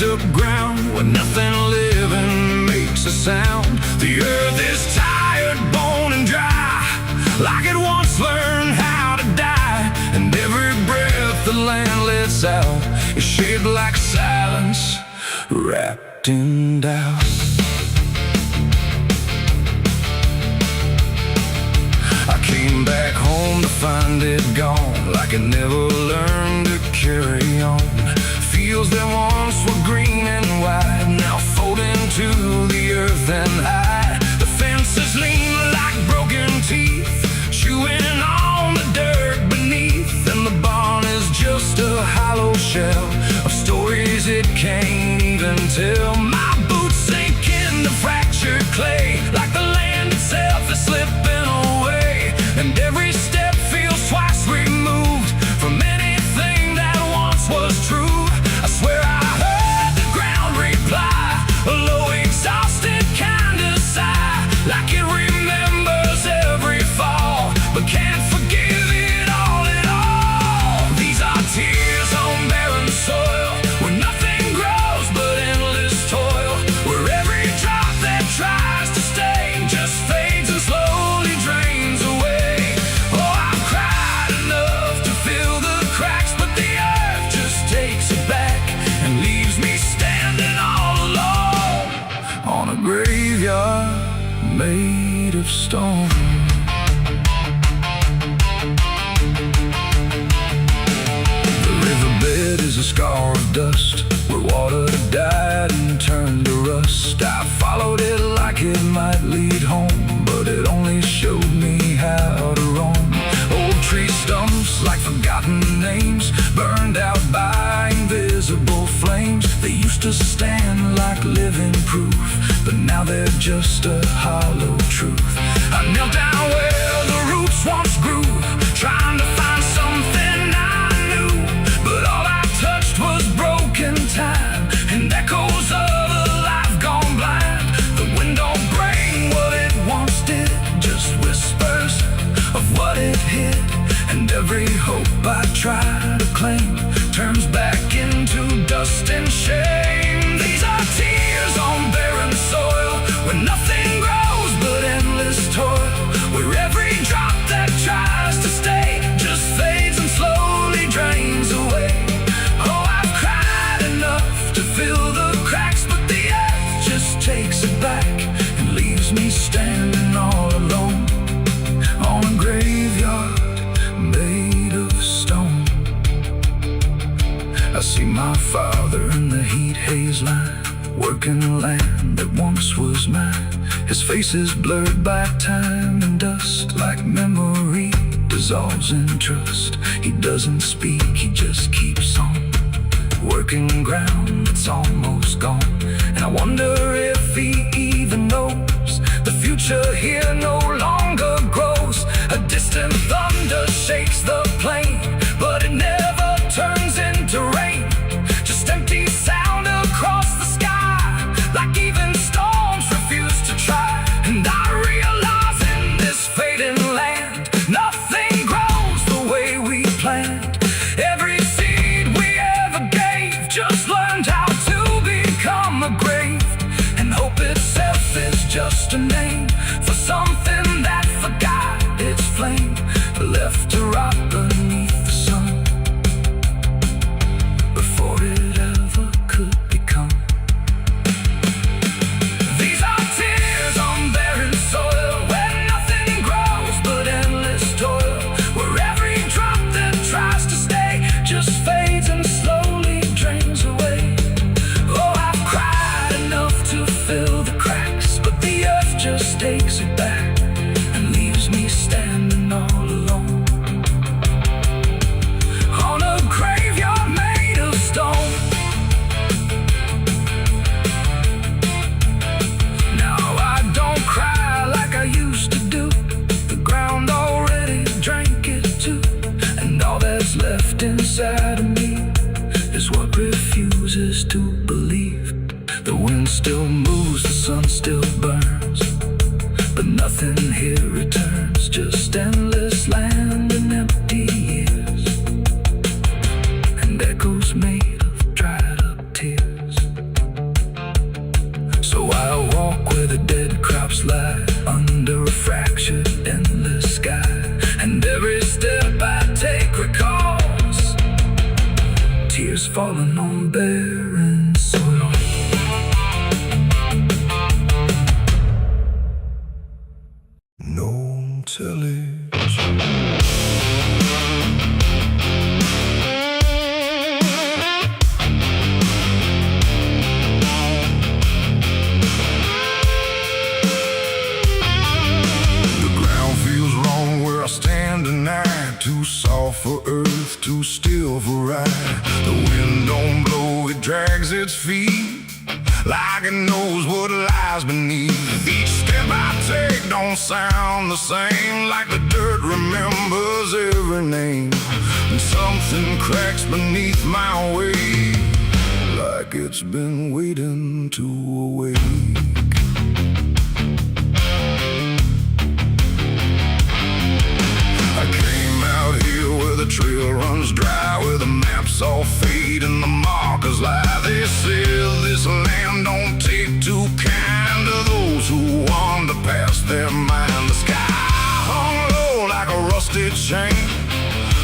up ground where nothing living makes a sound. The earth is tired, bone and dry, like it once learned how to die. And every breath the land lets out is shaped like silence, wrapped in doubt. I came back home to find it gone, like it never learned to carry on. Fields that once were green and wide, now folding to the earth and hide. The fences lean like broken teeth, chewing on the dirt beneath. And the barn is just a hollow shell of stories it can't even tell. My boots sink into fractured clay, like the land itself is slipping away. And every step feels twice removed from anything that once was true. I swear I heard the ground reply, a low exhausted kind of sigh, like it remembers every fall, but can't forgive it all at all. These are tears on barren soil, where nothing grows but endless toil, where every drop that tries to stay just fades and slowly drains away. Oh, I've cried enough to fill the cracks, but the earth just takes it back and leaves me standing all alone on a graveyard made of stone. The riverbed is a scar of dust, where water died and turned to rust. I followed it like it might lead home, but it only showed me how to roam. Old tree stumps like forgotten names, burned out by invisible flames. They used to stand like living proof, but now they're just a hollow truth. I knelt down where the roots once grew, trying to find something I knew, but all I touched was broken time and echoes of a life gone blind. The wind don't bring what it once did, just whispers of what it hid. And every hope I try to claim turns back into dust and shame. These are tears on barren soil, where nothing grows but endless toil, where every drop that tries to stay just fades and slowly drains away. Oh, I've cried enough to fill the cracks, but the earth just takes it back and leaves me standing all alone on a graveyard made of stone. I see my father in the heat haze line, working land that once was mine. His face is blurred by time and dust, like memory dissolves in trust. He doesn't speak, he just keeps on working ground that's almost gone. And I wonder if he even knows the future here no longer grows. A distant thunder shakes the plain, but it never turns into rain. Just empty sound across the sky, like even storms refuse to try. And I realize in this fading land, nothing grows the way we planned. Every seed we ever gave just learned how to become a grave. And hope itself is just a name for something that forgot its flame, left to rot beneath the sun before it ever could become. These are tears on barren soil, where nothing grows but endless toil, where every drop that tries to stay just fades and slowly drains away. Oh, I've cried enough to fill the cracks, but the earth just takes it back and leaves me standing all alone on a graveyard made of stone. Now I don't cry like I used to do, the ground already drank it too. And all that's left inside of me is what refuses to believe. The wind still moves, the sun still burns, but nothing here returns, just endless land and empty years, and echoes made of dried up tears. barren soil. No television. Too soft for earth, too still for ride. The wind don't blow, it drags its feet like it knows what lies beneath. Each step I take don't sound the same, like the dirt remembers every name. And something cracks beneath my weight, like it's been waiting to awake. The trail runs dry, where the maps all fade and the markers lie. They say this land don't take too kind to those who wander past their mind. The sky hung low like a rusted chain,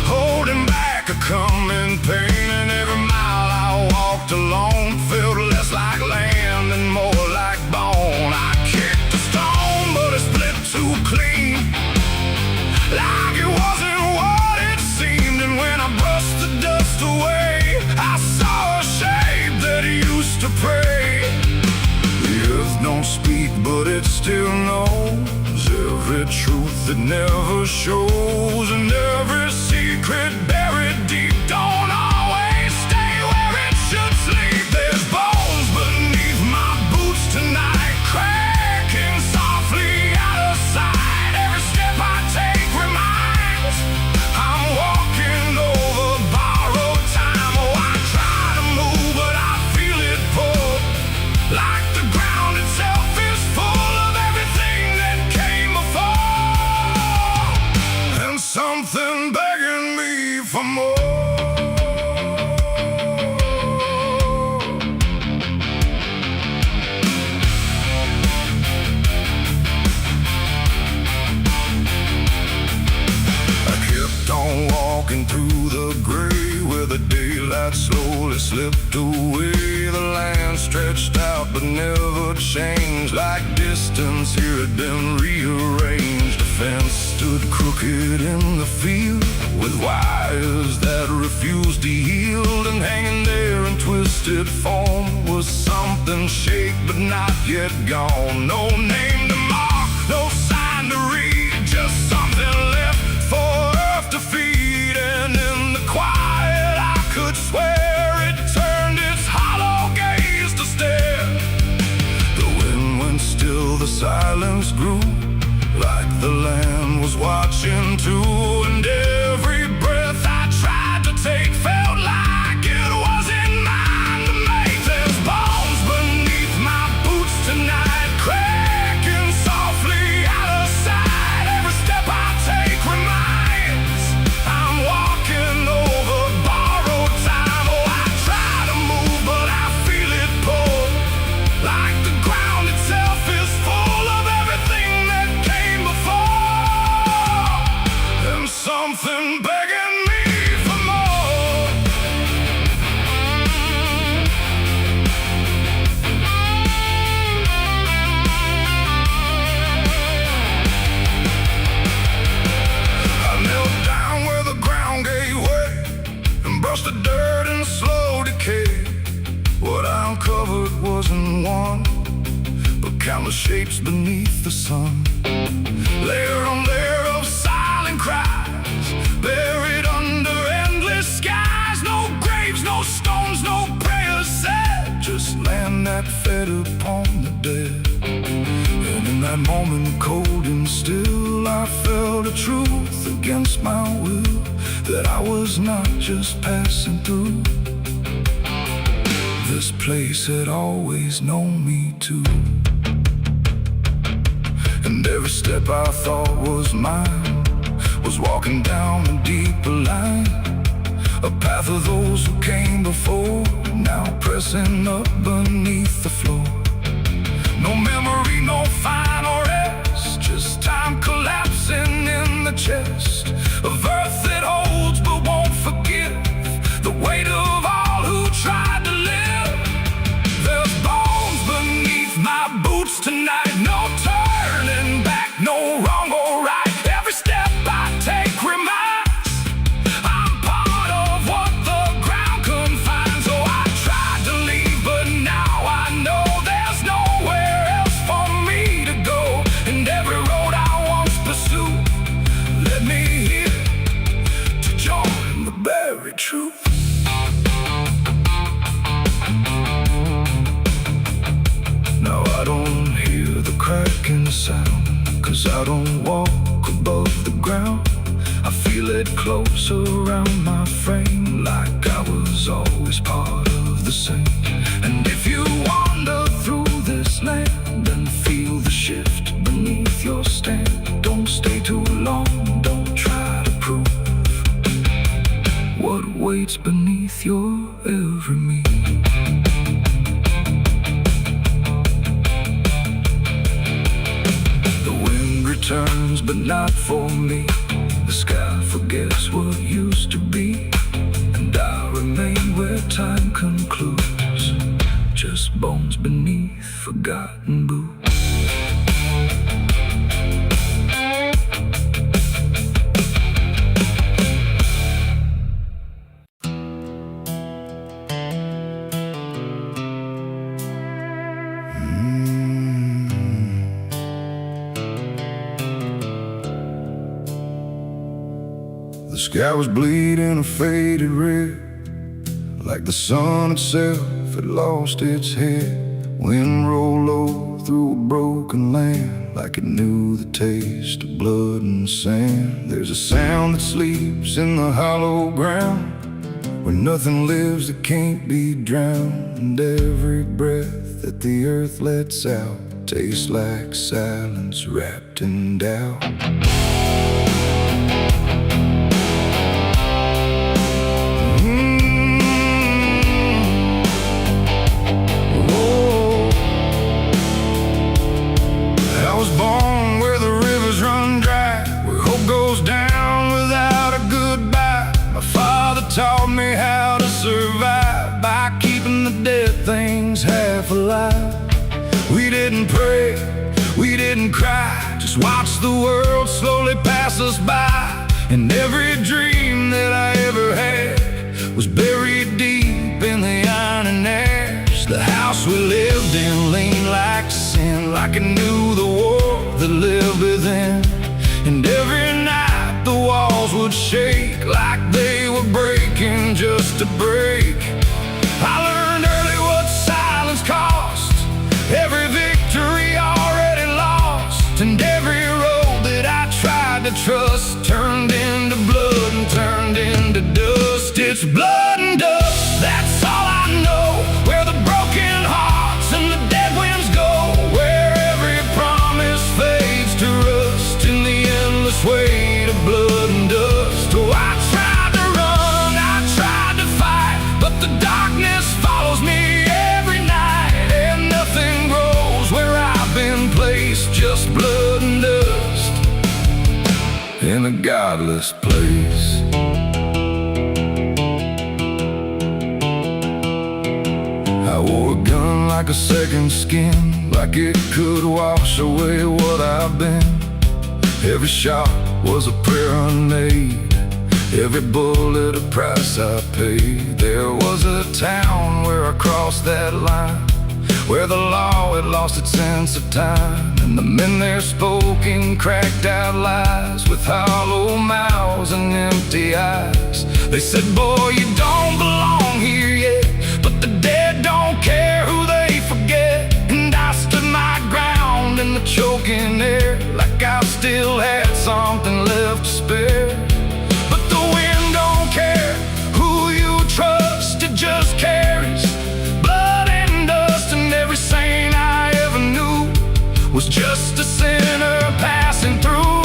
holding back a coming pain. And every mile I walked alone felt less like land and more like bone. I kicked a stone, but it split too clean, like it wasn't when I brushed the dust away. I saw a shape that used to pray. The earth don't speak, but it still knows every truth that never shows, and every secret buried deep don't always stay where it should sleep. There's bones beneath my boots tonight, cracking softly out of sight. Every step I take reminds I'm walking over borrowed time. Oh, I try to move, but I feel it pull, like the ground itself is full of everything that came before, and something begging me for more. Walking through the gray, where the daylight slowly slipped away. The land stretched out but never changed, like distance here had been rearranged. A fence stood crooked in the field, with wires that refused to yield. And hanging there in twisted form was something shaped but not yet gone. No name to mark, no sign to read, just something left for earth to feed. And in the quiet I could swear it turned its hollow gaze to stare. The wind went still, the silence grew, like the land was watching too. And every breath I tried to take felt like it wasn't mine to make. There's bones beneath my boots tonight, cracking softly out of sight. Every step I take reminds I'm walking over borrowed time. Oh, I try to move, but I feel it pull, like the ground itself is full of everything that came before, and something begging me for more. I knelt down where the ground gave way and brushed the dirt in slow decay. What I uncovered wasn't one, but countless shapes beneath the sun. Layer on layer of silent cries, buried under endless skies. No graves, no stones, no prayers said, just land that fed upon the dead. And in that moment, cold and still, I felt a truth against my will, that I was not just passing through. This place had always known me too. And every step I thought was mine was walking down a deeper line, a path of those who came before, now pressing up beneath the floor. No memory, no final rest, just time collapsing in the chest of earth that holds but won't forgive, the weight of all who tried to live. sound, 'cause I don't walk above the ground. I feel it close around my frame, like I was always part of the same. And if you wander through this land and feel the shift beneath your stand, don't stay too long, don't try to prove what waits beneath your every move. The wind returns, but not for me. The sky forgets what used to be, and I remain where time concludes, just bones beneath forgotten boots. The sky was bleeding a faded red, like the sun itself had lost its head. Wind rolled low through a broken land, like it knew the taste of blood and sand. There's a sound that sleeps in the hollow ground, where nothing lives that can't be drowned. And every breath that the earth lets out tastes like silence wrapped in doubt. Taught me how to survive by keeping the dead things half alive. We didn't pray, we didn't cry, just watch the world slowly pass us by. And every dream that I ever had was buried deep in the iron and ash. The house we lived in leaned like sin, like it knew the war that lived within. And every night the walls would shake like they were breaking just to break. I learned early what silence cost, every victory already lost. And every road that I tried to trust turned into blood and turned into dust. It's blood and dust, that's all I know. Where the broken hearts and the dead winds go, where every promise fades to rust in the endless weight of blood and dust. Oh, I tried to run, I tried to fight, but the darkness follows me every night. And nothing grows where I've been placed, just blood and dust in a godless place. I wore a gun like a second skin, like it could wash away what I've been. Every shot was a prayer unmade, every bullet a price I paid. There was a town where I crossed that line, where the law had lost its sense of time. And the men there spoke in cracked out lies, with hollow mouths and empty eyes. They said, boy, you don't belong here yet, but the dead don't care who they forget. And I stood my ground in the choking air, like I still had something left to spare. But the wind don't care who you trust, it just carries blood and dust. And every saint I ever knew was just a sinner passing through.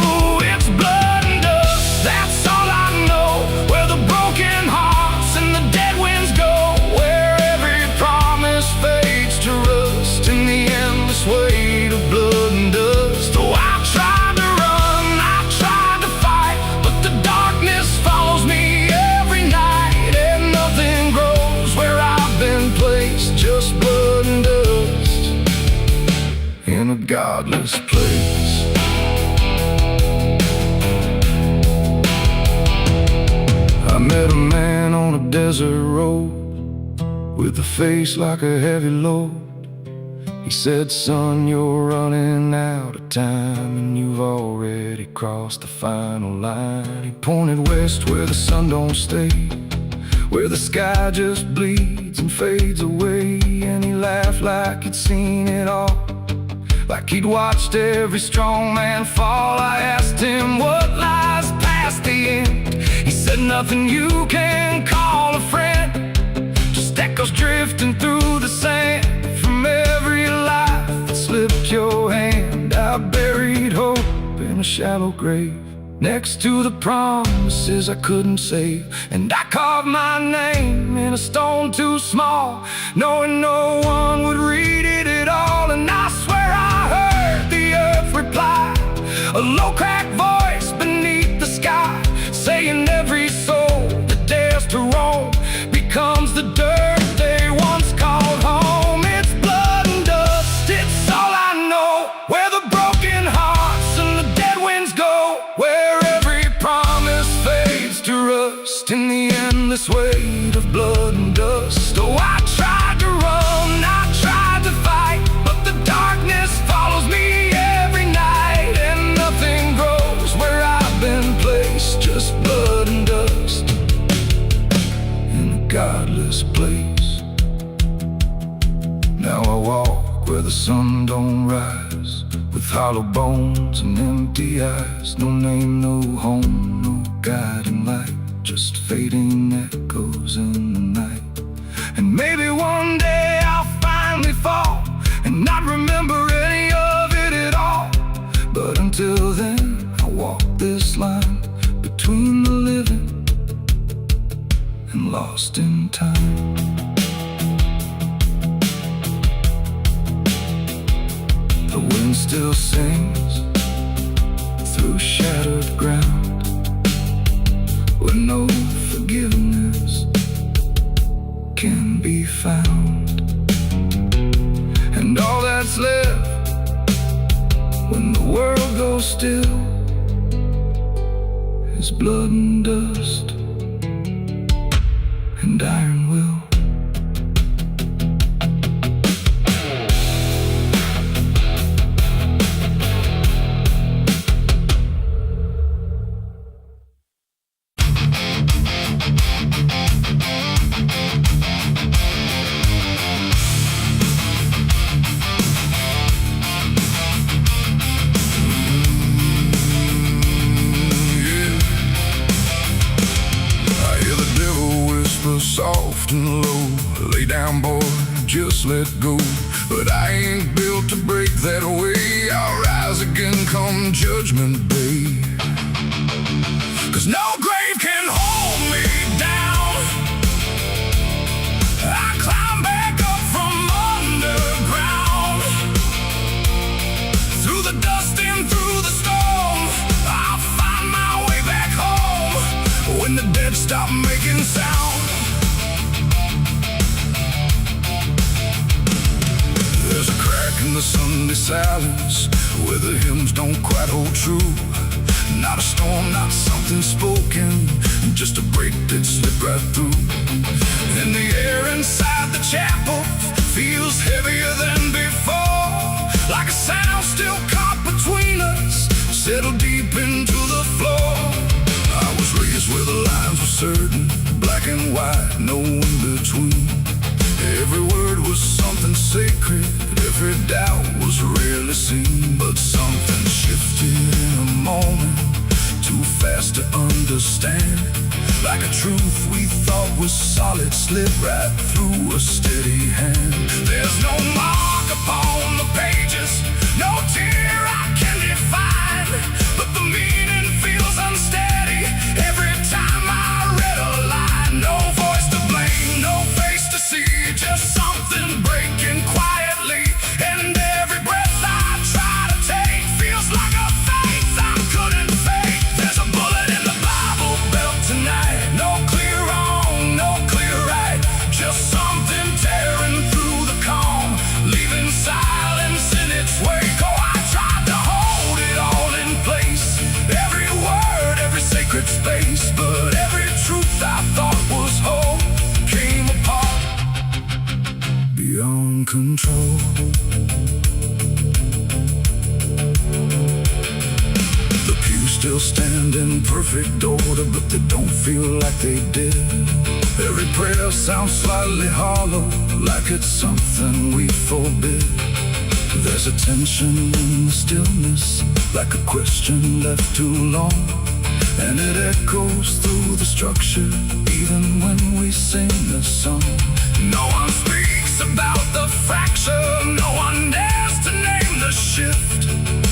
It's blood and dust, that's all I know. Where the broken hearts and the dead winds go, where every promise fades to rust in the endless weight of blood and dust. Oh, I tried to run, I tried to fight, but the darkness follows me every night. And nothing grows where I've been placed, just blood and dust in a godless place. I met a man on a desert road, with a face like a heavy load. He said, son, you're running out of time, and you've already crossed the final line. He pointed west where the sun don't stay, where the sky just bleeds and fades away. And he laughed like he'd seen it all, like he'd watched every strong man fall. I asked him what lies past the end. He said nothing you can call a friend, just echoes drifting through the sand from every life that slipped your hand. I buried hope in a shallow grave next to the promises I couldn't save, and I carved my name in a stone too small, knowing no one would read it at all. And I swear I heard the earth reply, a low cracked voice beneath the sky, saying every soul that dares to roam becomes the dirt they once called home. It's blood and dust, it's all I know, where the broken hearts and the dead winds go, where every promise fades to rust in the endless weight of blood and dust. Oh, I tried to run, I tried to fight, but the darkness follows me every night, and nothing grows where I've been placed, just blood and dust in a godless place. Now I walk where the sun don't rise, with hollow bones and empty eyes. No name, no home, no guiding light, just fading echoes in the night. And maybe one day I'll finally fall and not remember any of it at all. But until then, I walk this line between the living and lost in time. The wind still sings through shattered ground, where no forgiveness can be found. And all that's left when the world goes still is blood and dust and iron will. Soft and low, lay down boy, just let go. But I ain't built to break that way. I'll rise again come judgment day, 'cause no grave can hold me down. I climb back up from underground, through the dust and through the storm. I'll find my way back home when the dead stop making sound. There's a crack in the Sunday silence where the hymns don't quite hold true. Not a storm, not something spoken, just a break that slipped right through. And the air inside the chapel feels heavier than before, like a sound still caught between us, settled deep into the floor. I was raised where the lines were certain, black and white, no in between. Every word was something sacred, every doubt was rarely seen. But something shifted in a moment, too fast to understand. Like a truth we thought was solid slipped right through a steady hand. There's no mark upon the pages, no tear I can define, but the meaning feels unsteady every time I read a line. No voice to blame, no face to see, just something breaking quietly. And every breath I try to take feels like a faith I couldn't fake. There's a bullet in the Bible belt tonight, no clear wrong, no clear right, just something tearing through the calm, leaving silence in its wake. Oh, I tried to hold it all in place, every word, every sacred space, but every truth I thought was whole came apart beyond control. The pews still stand in perfect order, but they don't feel like they did. Every prayer sounds slightly hollow, like it's something we forbid. There's a tension in the stillness, like a question left too long, and it echoes through the structure, even when we sing the song. No one speaks about the fracture, no one dares to name the shift,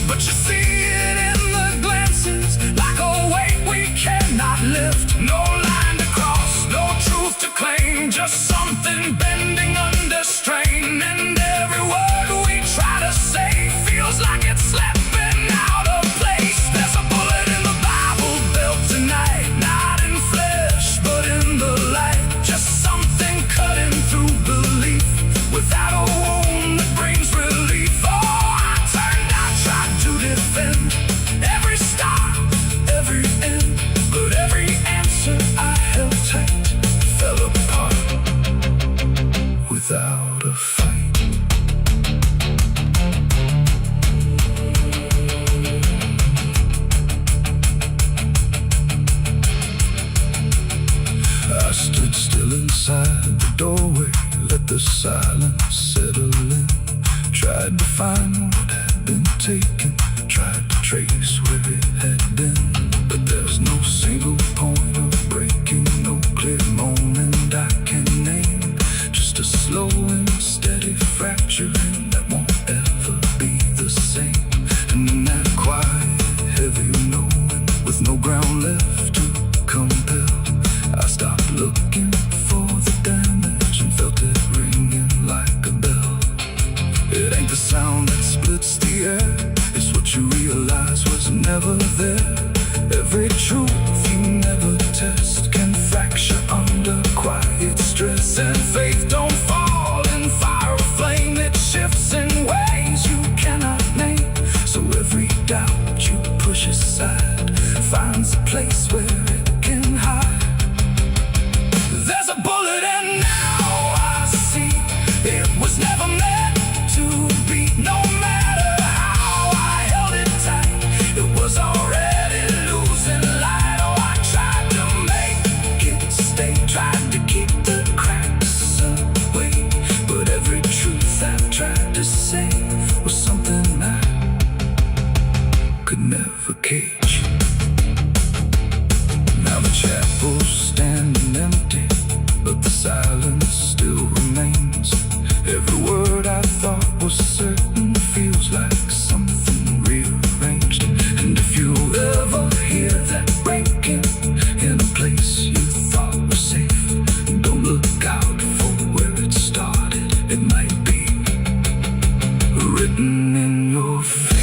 but you see it in the glances, like a weight we cannot lift. No line to cross, no truth to claim, just something bending under strain. And every word we try to say feels like it's slipping out of place. There's a bullet in the Bible built tonight, not in flesh, but in the light. Just something cutting through belief, without a wound that brings relief. Oh, I turned, I tried to defend every start, every end, but every answer I held tight fell apart without a fight. I stood still inside the doorway, let the silence settle in. Tried to find what had been taken, tried to trace where it had been, but there's no single point of breaking, no clear moment I can name. Just a slow and steady fracturing that won't ever be the same. And in that quiet, heavy knowing, with no ground left to compel, I stopped looking for the damage and felt it ringing like a bell. It ain't the sound that splits the air, it's what you realize was never there. Every truth you never test can fracture under quiet stress. And faith don't fall in fire or flame, it shifts in ways you cannot name. So every doubt you push aside finds a place where it can hide. There's a bullet and now I see it was never meant to be. No matter how I held it tight, it was already losing light. Oh, I tried to make it stay, tried to keep the cracks away, but every truth I've tried to say was something I could never cage. Now the chapel's standing empty, but the silence still remains. Every word I thought was certain feels like something rearranged. And if you ever hear that breaking in a place you thought was safe, don't look out for where it started. It might be written in your fate.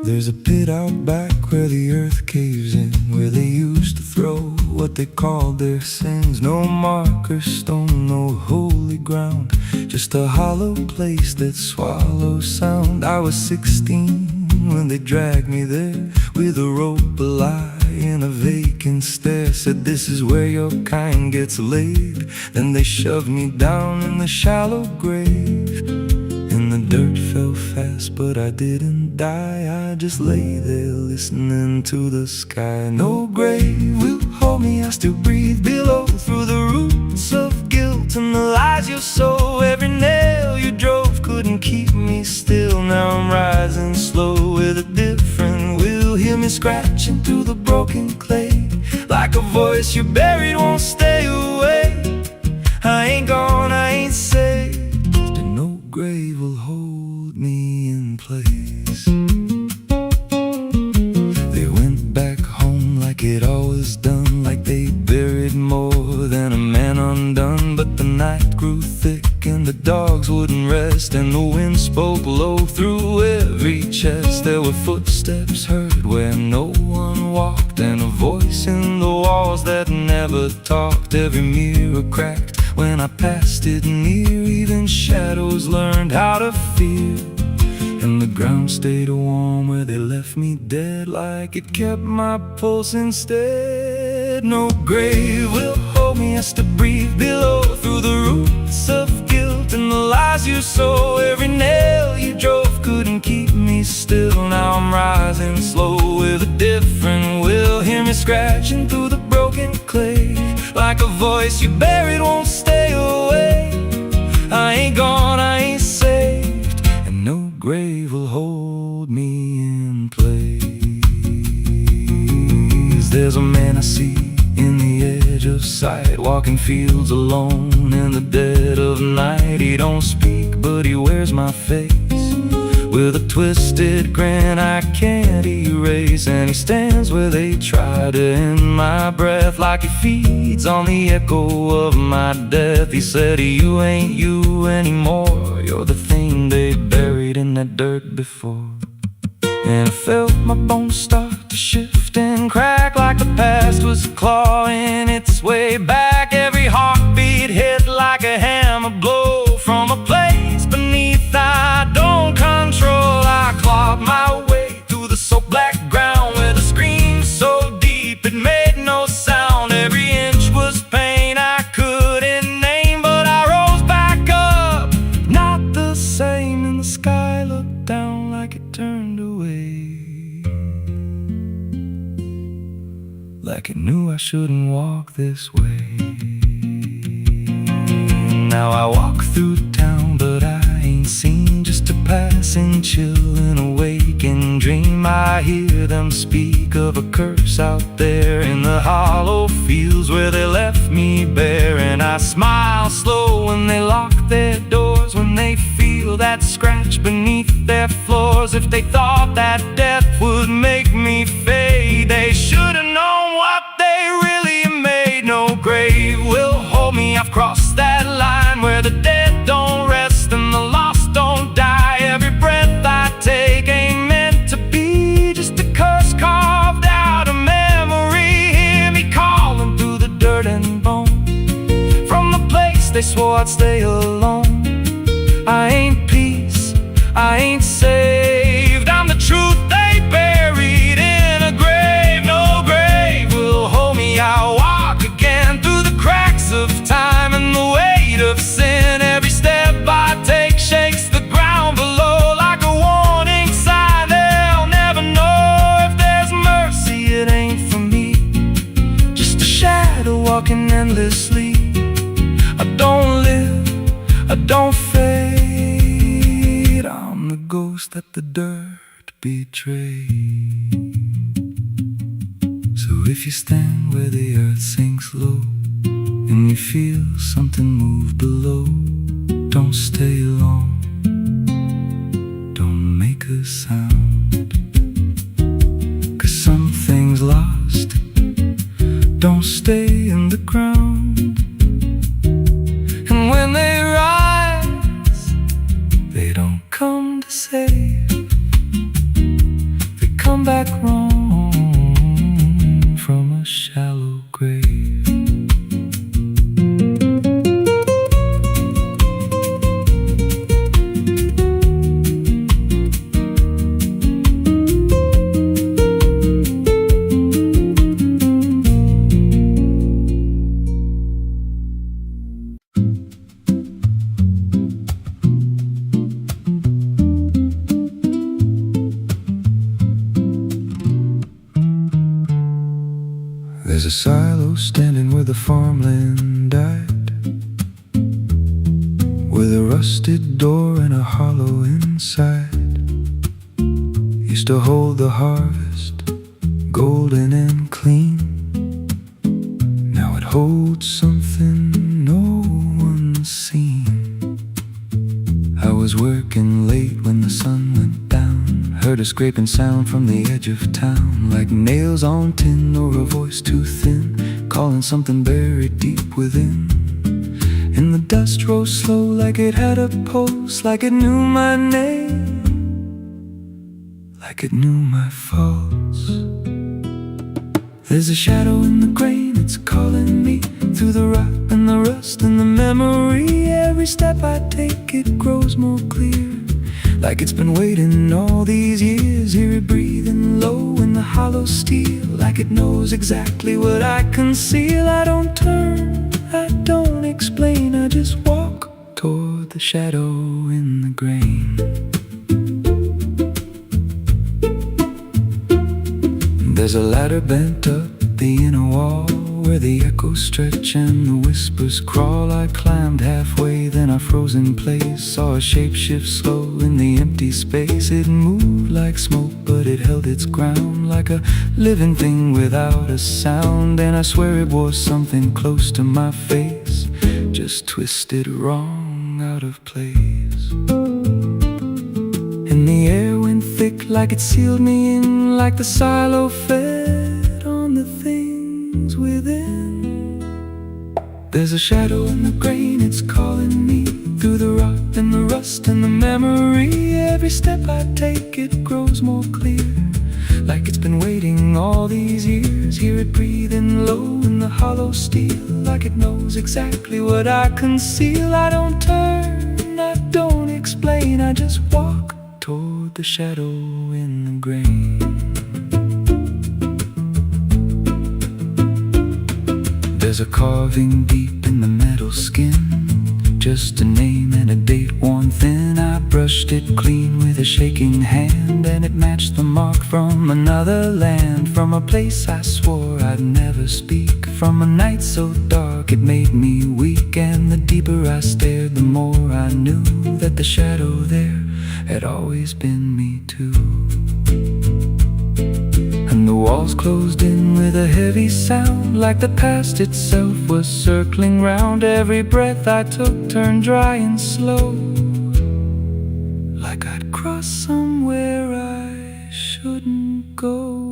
There's a pit out back where the earth caves in, where they used to throw what they called their sins. No marker stone, no holy ground, just a hollow place that swallows sound. I was 16 when they dragged me there, with a rope, a lie, and a vacant stare. Said this is where your kind gets laid. Then they shoved me down in the shallow grave. And the dirt fell fast, but I didn't die. I just lay there listening to the sky. No grave will hold me, I still breathe below, through the roots of guilt and the lies you sow. Every nail you drove couldn't keep me still. Now I'm rising slow with a different will. Hear me scratching through the broken clay, like a voice you buried won't stay away. I ain't gone, I ain't saved, and no grave will hold me in place. They went back home like it always done, like they buried more than a man undone. But the night grew thick and the dogs wouldn't rest, and the wind spoke low through every chest. There were footsteps heard where no one walked, and a voice in the walls that never talked. Every mirror cracked when I passed it near, even shadows learned how to fear. And the ground stayed warm where they left me dead, like it kept my pulse instead. No grave will hold me, I still breathe below, through the roots of guilt and the lies you sow. Every nail you drove couldn't keep me still. Now I'm rising slow with a scratching through the broken clay. Like a voice you buried won't stay away. I ain't gone, I ain't saved, and no grave will hold me in place. There's a man I see in the edge of sight, walking fields alone in the dead of night. He don't speak, but he wears my face with a twisted grin I can't erase. And he stands where they try to end my breath, like he feeds on the echo of my death. He said, you ain't you anymore, you're the thing they buried in that dirt before. And I felt my bones start to shift and crack, like the past was clawing its way back. Every heartbeat hit like a hammer blow from a place beneath I don't control. I clawed my way through the soap-black ground with a scream so deep it made no sound. Every inch was pain I couldn't name, but I rose back up, not the same. And the sky looked down like it turned away, like it knew I shouldn't walk this way. Now I walk through town, but I ain't seen, just a passing chill in a waking dream. I hear them speak of a curse out there in the hollow fields where they left me bare. And I smile slow when they lock their doors, when they feel that scratch beneath their floors. If they thought that death would make me fade, they should have known what they really made. No grave will hold me, I've crossed that line where the dead don't rest and the lost don't die. Every breath I take ain't meant to be, just a curse carved out of memory. Hear me calling through the dirt and bone, from the place they swore I'd stay alone. I ain't peace, I ain't saved, I'm the truth they buried in a grave. No grave will hold me, I'll walk again through the cracks of time and the weight of sin. Every step I take shakes the ground below like a warning sign. They'll never know if there's mercy, it ain't for me, just a shadow walking endlessly. I don't live, I don't fade, I'm the ghost that the dirt betrayed. So if you stand where the earth sinks low and you feel something move below, don't stay long, don't make a sound, 'cause something's lost, don't stay in the ground. And when they rise, they don't come to save, they come back wrong from a shallow grave. There's a silo standing where the farmland died, with a rusted door and a hollow inside. Used to hold the harvest, golden and clean. Now it holds something no one's seen. I was working late when the sun went down, heard a scraping sound from the edge of town, like nails on tin or a voice too thin, calling something buried deep within. And the dust rose slow like it had a pulse, like it knew my name, like it knew my faults. There's a shadow in the grain, it's calling me through the rot and the rust and the memory. Every step I take, it grows more clear, like it's been waiting all these years. Hear it breathing low in the hollow steel, like it knows exactly what I conceal. I don't turn, I don't explain, I just walk toward the shadow in the grain. There's a ladder bent up the inner wall where the echoes stretch and the whispers crawl. I climbed halfway, then I froze in place. Saw a shape shift slow in the empty space. It moved like smoke, but it held its ground, like a living thing without a sound. And I swear it was something close to my face, just twisted wrong, out of place. And the air went thick like it sealed me in, like the silo fed on the things within. There's a shadow in the grain, it's calling me through the rot and the rust and the memory. Every step I take, it grows more clear, like it's been waiting all these years. Hear it breathing low in the hollow steel, like it knows exactly what I conceal. I don't turn, I don't explain, I just walk toward the shadow in the grain. There's a carving deep in the metal skin, just a name and a date worn thin. I brushed it clean with a shaking hand, and it matched the mark from another land, from a place I swore I'd never speak, from a night so dark it made me weak. And the deeper I stared, the more I knew that the shadow there had always been me too. And the walls closed in with a heavy sound, like the past itself was circling round. Every breath I took turned dry and slow, like I'd crossed somewhere I shouldn't go.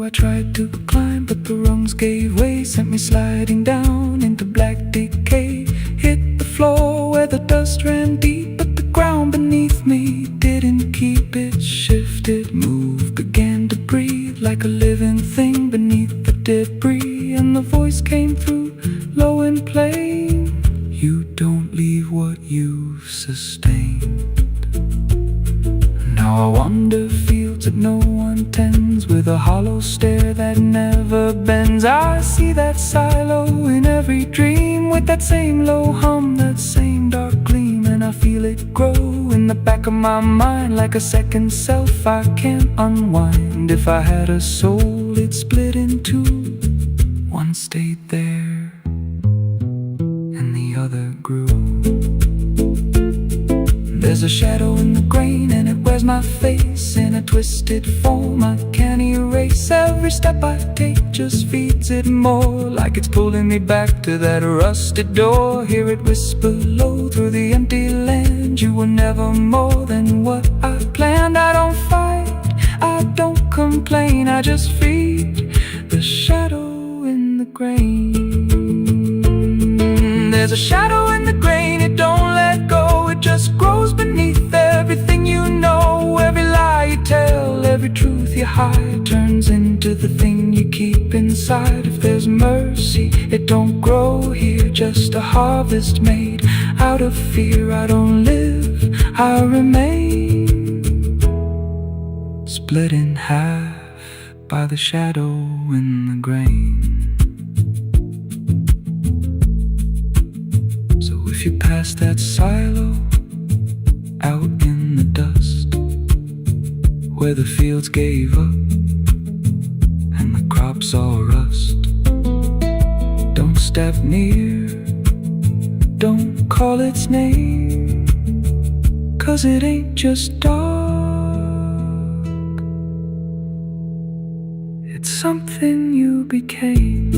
I tried to climb, but the rungs gave way, sent me sliding down into black decay. Hit the floor where the dust ran deep, but the ground beneath me didn't keep it. Shifted, moved, began to breathe like a living thing beneath the debris. And the voice came through, low and plain: you don't leave what you've sustained. Now I wander fields that no one tends, with a hollow stare that never bends. I see that silo in every dream, with that same low hum, that same dark gleam. And I feel it grow in the back of my mind, like a second self I can't unwind. If I had a soul, it'd split in two. One stayed there, and the other grew. There's a shadow in the grain, and it wears my face in a twisted form I can't erase. Every step I take just feeds it more, like it's pulling me back to that rusted door. Hear it whisper low through the empty land: you were never more than what I planned. I don't fight, I don't complain, I just feed the shadow in the grain. There's a shadow in the grain, it don't let go, it just grows beneath everything you know. Every lie you tell, every truth you hide, turns into the thing you keep inside. If there's mercy, it don't grow here, just a harvest made out of fear. I don't live, I remain, split in half by the shadow in the grain. If you pass that silo out in the dust, where the fields gave up and the crops all rust, don't step near, don't call its name, 'cause it ain't just dark, it's something you became.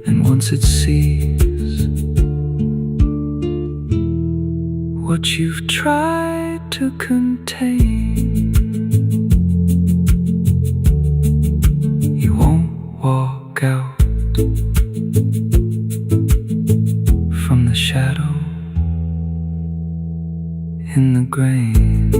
And once it sees what you've tried to contain, you won't walk out from the shadow in the grain.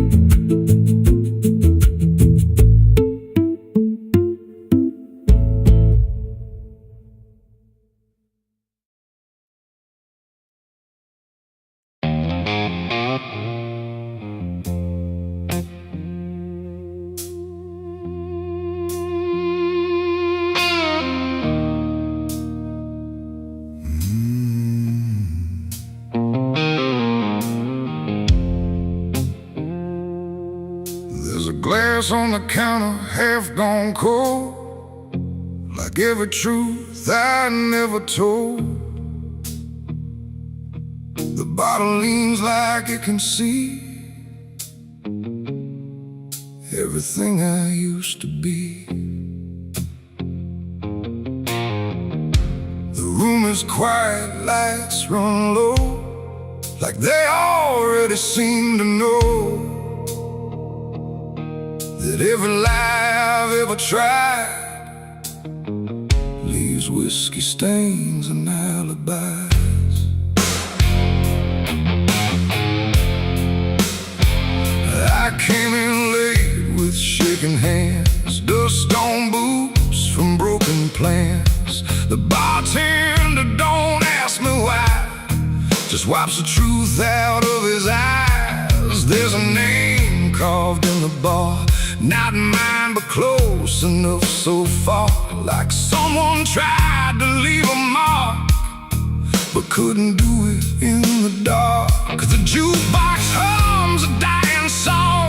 glass on the counter, half gone cold, like every truth I never told. The bottle leans like it can see everything I used to be. The room is quiet, lights run low, like they already seem to know that every lie I've ever tried leaves whiskey stains and alibis. I came in late with shaking hands, dust on boots from broken plans. The bartender don't ask me why, just wipes the truth out of his eyes. There's a name carved in the bar, not mine but close enough so far, like someone tried to leave a mark but couldn't do it in the dark. The jukebox hums a dying song,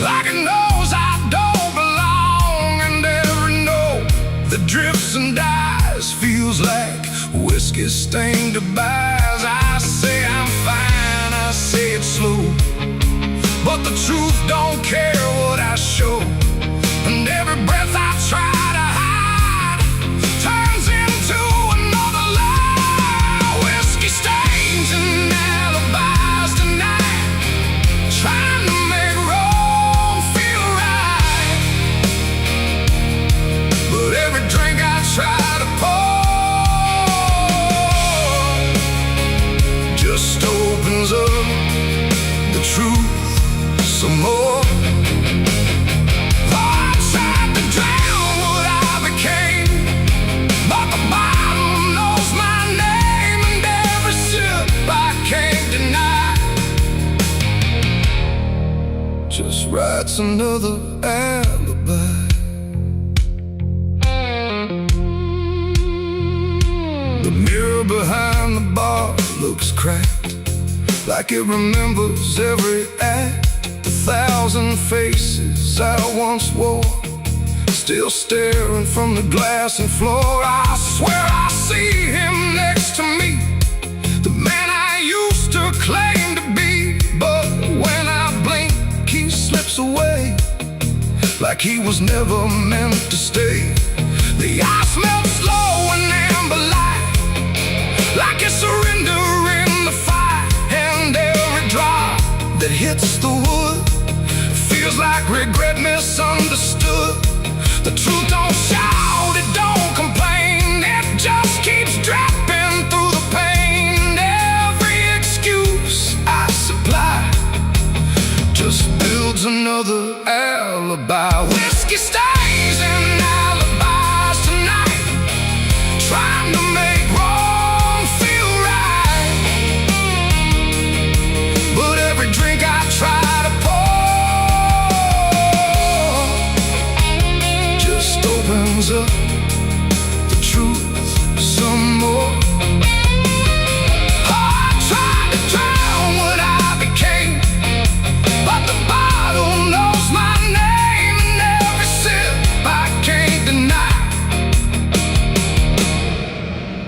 like it knows I don't belong, and every note that drifts and dies feels like whiskey stained goodbyes. I say I'm fine, I say it slow, but the truth don't care what I show, and every breath I try to hide turns into another lie. Whiskey stains and alibis tonight, trying to make wrong feel right. But every drink I try to pour just opens up the truth some more. I tried to drown what I became, but the bottle knows my name, and every sip I can't deny just writes another alibi. The mirror behind the bar looks cracked, like it remembers every act. 1,000 faces I once wore, still staring from the glass and floor. I swear I see him next to me, the man I used to claim to be. But when I blink, he slips away, like he was never meant to stay. The ice melts slow and amber light, like a surrender in the fire, and every drop that hits the wood feels like regret misunderstood. The truth don't shout, it don't complain, it just keeps dropping through the pain. Every excuse I supply just builds another alibi. Whiskey stains and alibis tonight, trying to make wrong feel right. But every drink I try to opens up the truth some more. I tried to drown what I became, but the bottle knows my name, and every sip I can't deny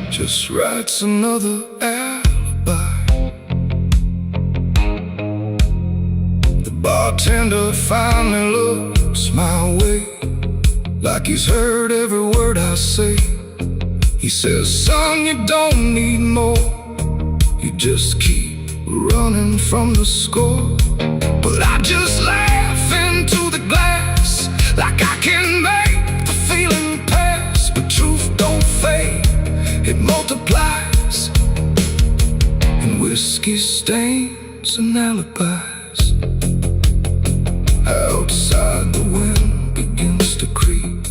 just writes another alibi. The bartender finally looks my way, like he's heard every word I say. He says, son, you don't need more, you just keep running from the score. But I just laugh into the glass, like I can make the feeling pass. But truth don't fade, it multiplies, and whiskey stains and alibis. Outside the wind begins to creep,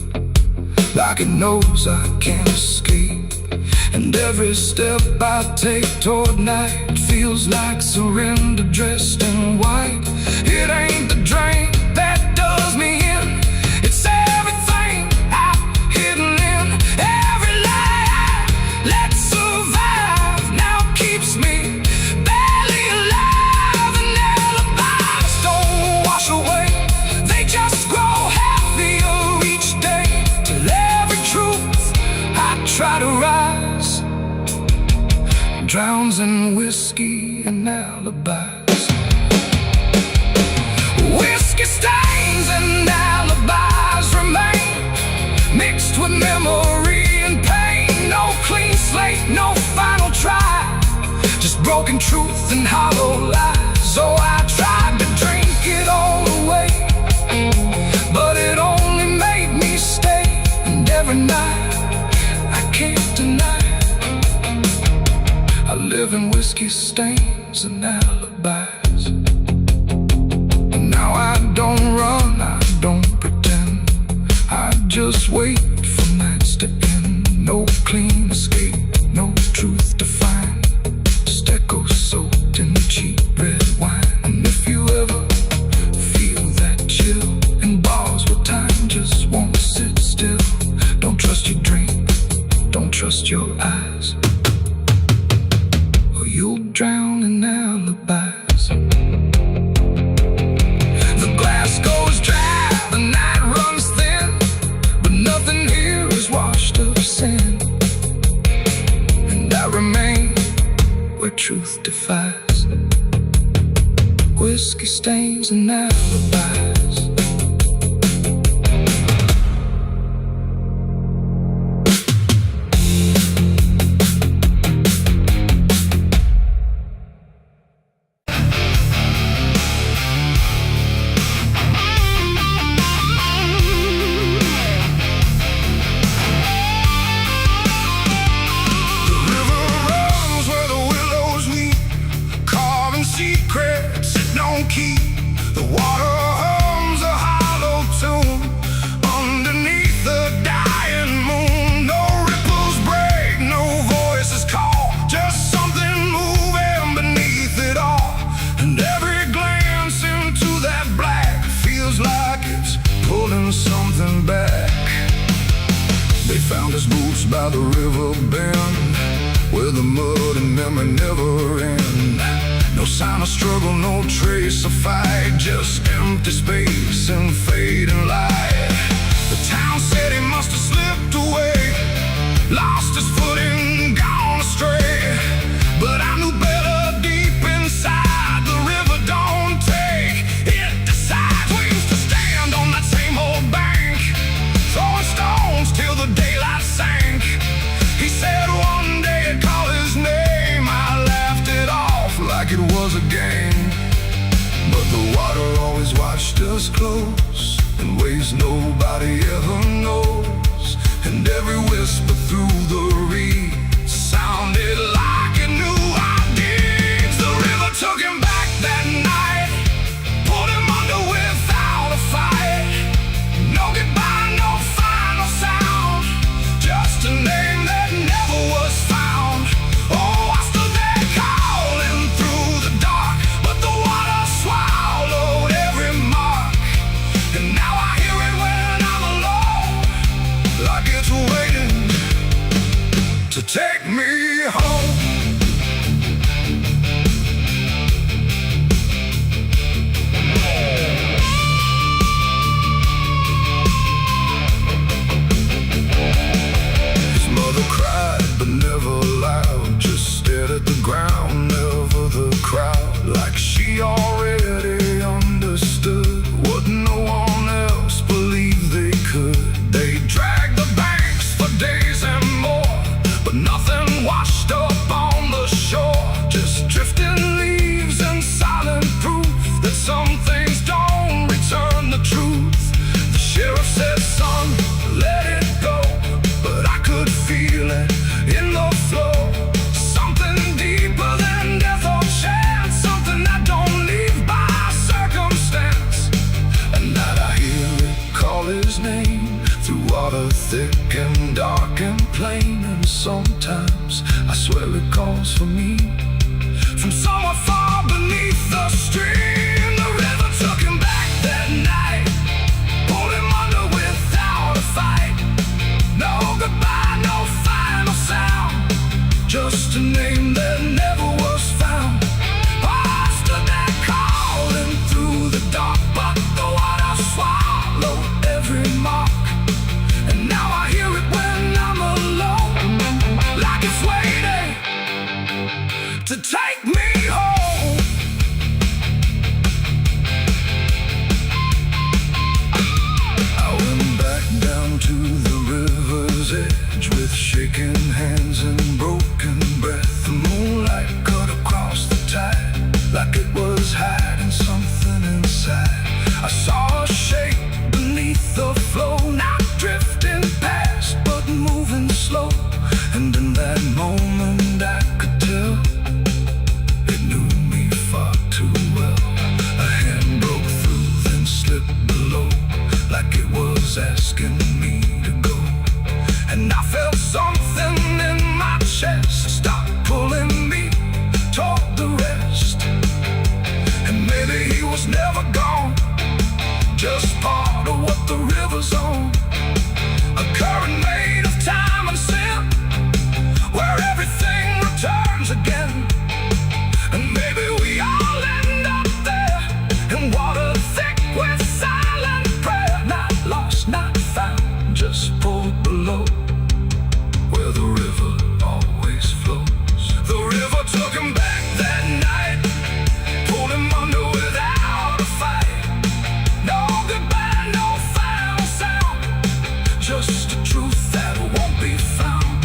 like it knows I can't escape, and every step I take toward night feels like surrender dressed in white. It ain't the drink that does me in, it's everything I've hidden in. Every lie I let survive now keeps me barely alive, and alibis don't wash away drowns in whiskey and alibis. Whiskey stains and alibis remain, mixed with memory and pain. No clean slate, no final try, just broken truth and hollow lies. So I tried to drink it all away, but it only made me stay. And every night, I can't deny, I live in whiskey stains and alibis. And now I don't run, I don't pretend, I just wait for nights to end. No clean escape, no truth to find, just echoes soaked in cheap red wine. And if you ever feel that chill in bars where time just won't sit still, don't trust your dream, don't trust your eyes, or you'll drown in alibis. The glass goes dry, the night runs thin, but nothing here is washed of sin. And I remain where truth defies, whiskey stains and alibis. Secrets it don't keep. The water hums a hollow tune underneath the dying moon. No ripples break, no voices call, just something moving beneath it all. And every glance into that black feels like it's pulling something back. They found his boots by the river bend, where the mud and memory never end. No sign of struggle, no trace of fight, just empty space and fading light. The town said he must have slipped away, lost his footing, gone astray. But I knew better deep inside, the river don't take, it decides. We used to stand on that same old bank, throwing stones till the daylight sank. He said one day I'd call his name, I laughed it off like it was a game. But the water always watched us close, in ways nobody ever knows. And every whisper through the reeds sounded like it knew our deeds. The river took him back that night, pulled him under without a fight. No goodbye, no final sound, just a name that never was found. Oh, I stood there calling through the dark, but the water swallowed every mark. And now I hear it when I'm alone, like it's waiting to take me home. hiding something inside. I saw a shape beneath the flow, not drifting past, but moving slow. And in that moment I could tell it knew me far too well. A hand broke through, then slipped below, like it was asking me to go. And I felt something in my chest stop pulling me toward the rest. And maybe he was never gone, just part of what the river's on. A current made of time and sin, where everything returns again. And maybe we all end up there, in water thick with silent prayer. Not lost, not found, just pulled below, where the river always flows. The river took him back that night, pulled him under without a fight. No goodbye, no final sound, just a truth that won't be found.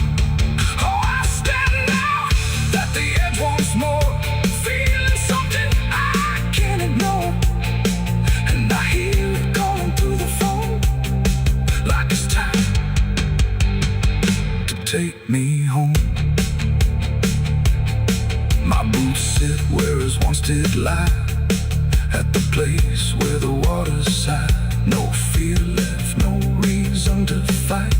Oh, I stand out at the edge once more, feeling something I can't ignore. And I hear it calling through the phone, like it's time to take me home. My boots sit where his once did lie, at the place where the water's sigh. No fear left, no reason to fight,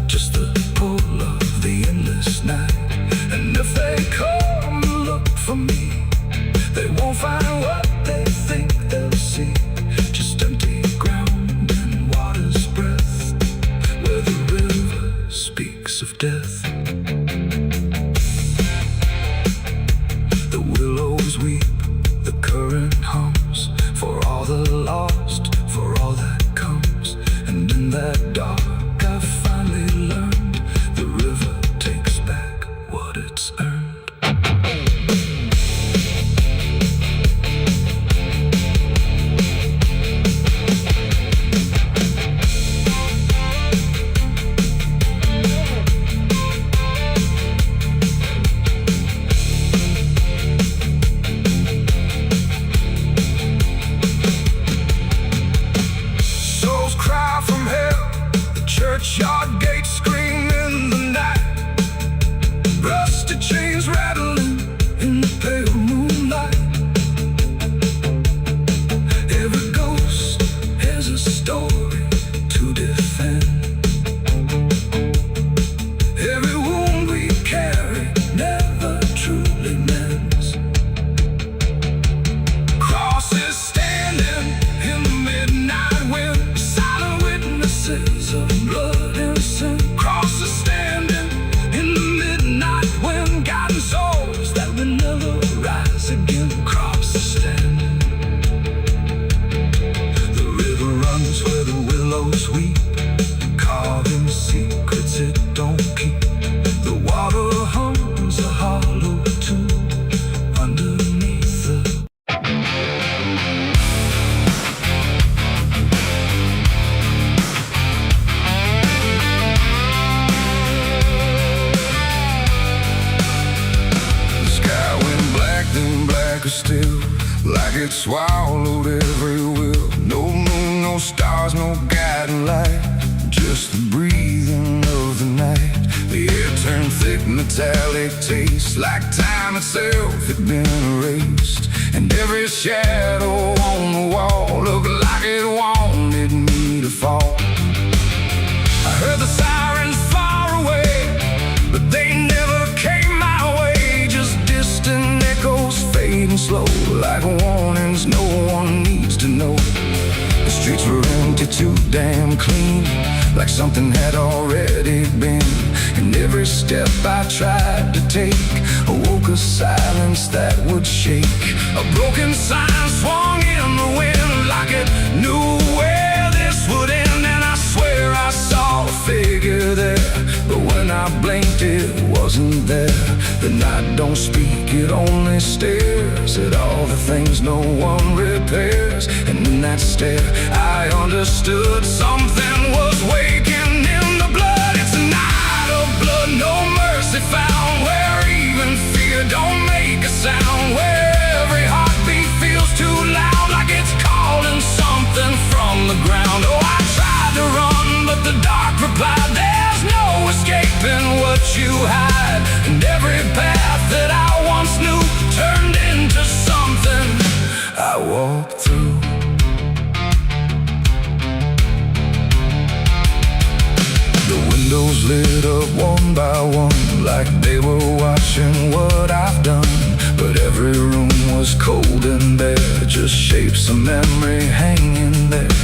just the pull of the endless night. And if they come to look for me, they won't find what they think they'll see, just empty ground and water's breath, where the river speaks of death. The willows weep, the current hums, for all the lost, for all that comes. And in that dark I finally learned, the river takes back what it's earned. Souls cry from hell, the churchyard gates scream in the night. Rusty chains rattling in the pale moonlight. Every ghost has a story to defend. Every wound we carry never truly mends. Crosses standing in the midnight wind, silent witnesses of blood and sin. Crosses standing in the midnight wind, guiding souls that will never rise again. Crosses standing. The river runs where the willows weep, carving secrets it don't keep. The water hums a hollow tune underneath the sky went black, then blacker still, like it swallowed every will. No moon, no stars, no guiding light, just the breathing of the night. The air turned thick, metallic taste, like time itself had been erased. And every shadow on the wall looked like it wanted me to fall. I heard the sirens far away, but they never came my way. Just distant echoes fading slow, like warnings no one needs to know. The streets were empty, too damn clean, like something had already been. And every step I tried to take awoke a silence that would shake. A broken sign swung in the wind, like it knew where this would end. And I swear I saw a figure there, but when I blinked it wasn't there. The night don't speak, it only stares at all the things no one repairs. And in that stare I understood something was waking in the blood. It's a night of blood, no mercy found, where even fear don't make a sound, where every heartbeat feels lit up one by one, like they were watching what I've done. But every room was cold and bare, just shapes of memory hanging there.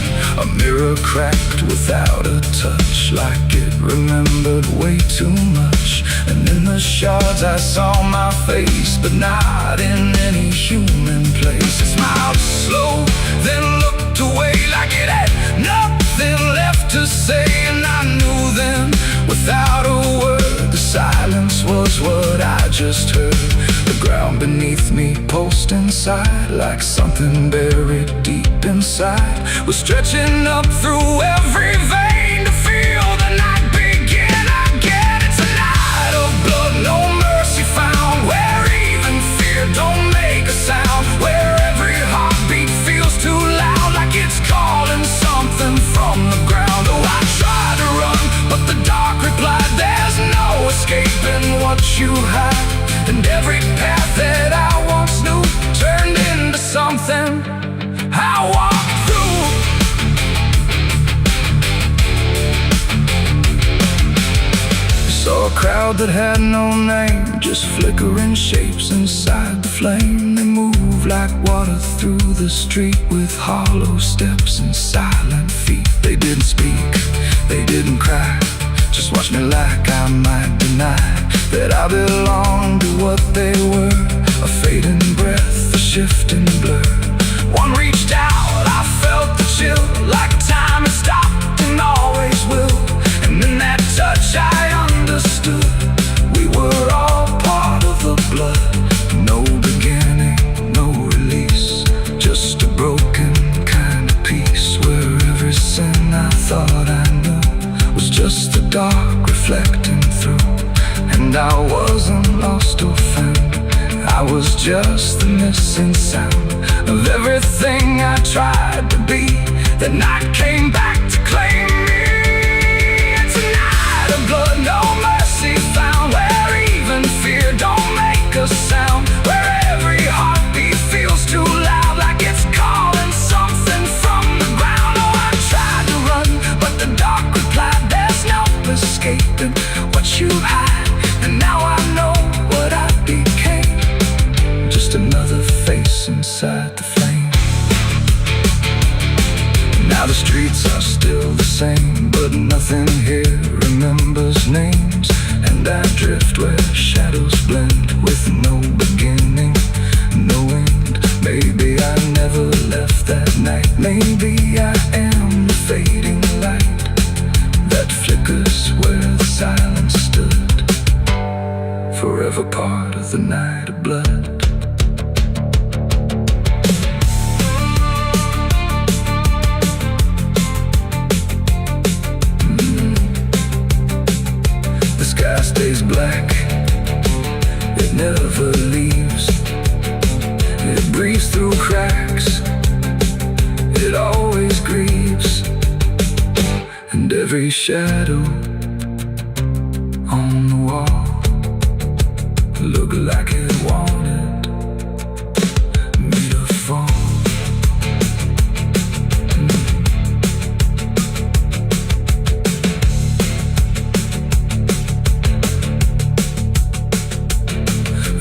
A mirror cracked without a touch, like it remembered way too much. And in the shards I saw my face, but not in any human place. It smiled slow, then looked away like it had nothing left to say. And I knew then, without a word, the silence was what I just heard. The ground beneath me pulsed inside, like something buried deep inside was stretching up through every vein to feel the night begin again. It's a night of blood, no mercy found, where even fear don't make a sound, where every heartbeat feels too loud, like it's calling something from the ground. Oh, I tried to run, but the dark replied, there's no escaping what you hide. And every path that I once knew turned into something I walked through. Saw a crowd that had no name, just flickering shapes inside the flame. They moved like water through the street, with hollow steps and silent feet. They didn't speak, they didn't cry, just watched me like I might deny that I belonged to what they were. A fading breath, a shifting blur. One reached out, I felt the chill, like time had stopped and always will. And in that touch I understood, we were all part of the blood. No beginning, no release, just a broken kind of peace, where every sin I thought I knew was just the dark reflecting through. And I wasn't lost or found, I was just the missing sound of everything I tried to be. The night came back to claim me. It's a night of blood, no mercy found, where even fear don't make a sound, where every heartbeat feels too loud, like it's calling something from the ground. Oh, I tried to run, but the dark replied, there's no escaping what you hide. And now I know what I became, just another face inside the flame. Now the streets are still the same, but nothing here remembers names. And I drift where shadows blend, with no beginning, no end. Maybe I never left that night, maybe I am the fading light that flickers where the silence stood, forever part of the night of blood. The sky stays black, it never leaves. It breathes through cracks, it always grieves. And every shadow on the wall look like it wanted me to fall.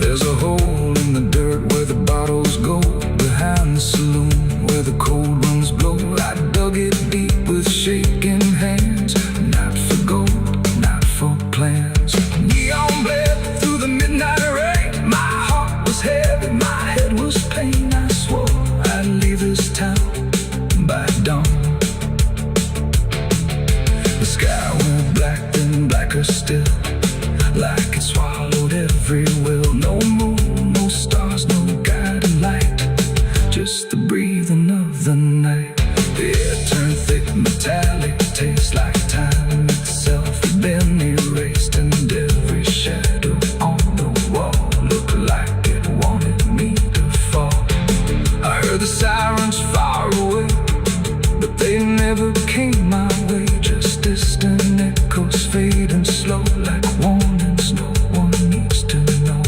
There's a hole in the dirt where the bottles go, behind the saloon where the cold winds blow. I dug it deep with shaking hands, not for gold, not for plans. Neon bled through the midnight rain, my heart was heavy, my head was pain. I swore I'd leave this town by dawn. The sky went black, then blacker still, like it swallowed every will. No moon, no stars, no guiding light, just the breathing of the night. The air turned thick, metallic, tastes like time itself had been erased. And every shadow on the wall looked like it wanted me to fall. I heard the sirens far away, but they never came my way. Just distant echoes fading slow, like warnings no one needs to know.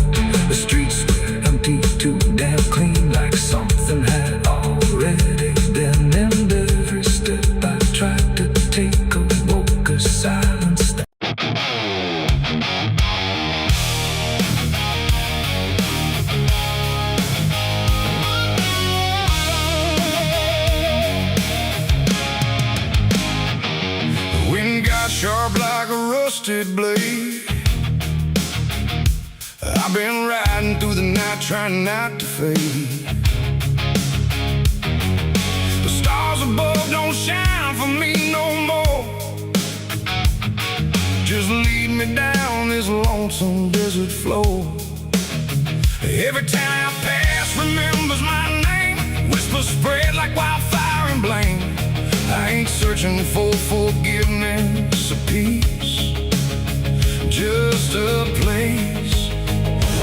The streets were empty, too damn clean, like something had already been. And every step I tried to take awoke a silence that rusted blade. I've been riding through the night trying not to fade. The stars above don't shine for me no more. Just lead me down this lonesome desert floor. Every town I pass remembers my name. Whispers spread like wildfire and blame. I ain't searching for forgiveness or peace, just a place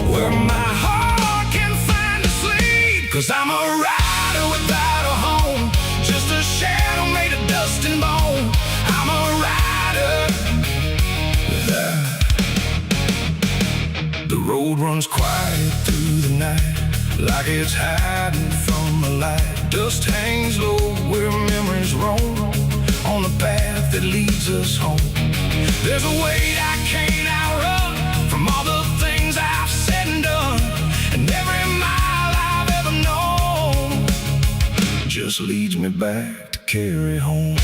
where my heart can find a sleep. 'Cause I'm a rider without a home, just a shadow made of dust and bone. I'm a rider. The road runs quiet through the night, like it's hiding from the light. Dust hangs low where memories roam, on the path that leads us home. There's a weight I can't outrun, from all the things I've said and done. And every mile I've ever known just leads me back to carry home.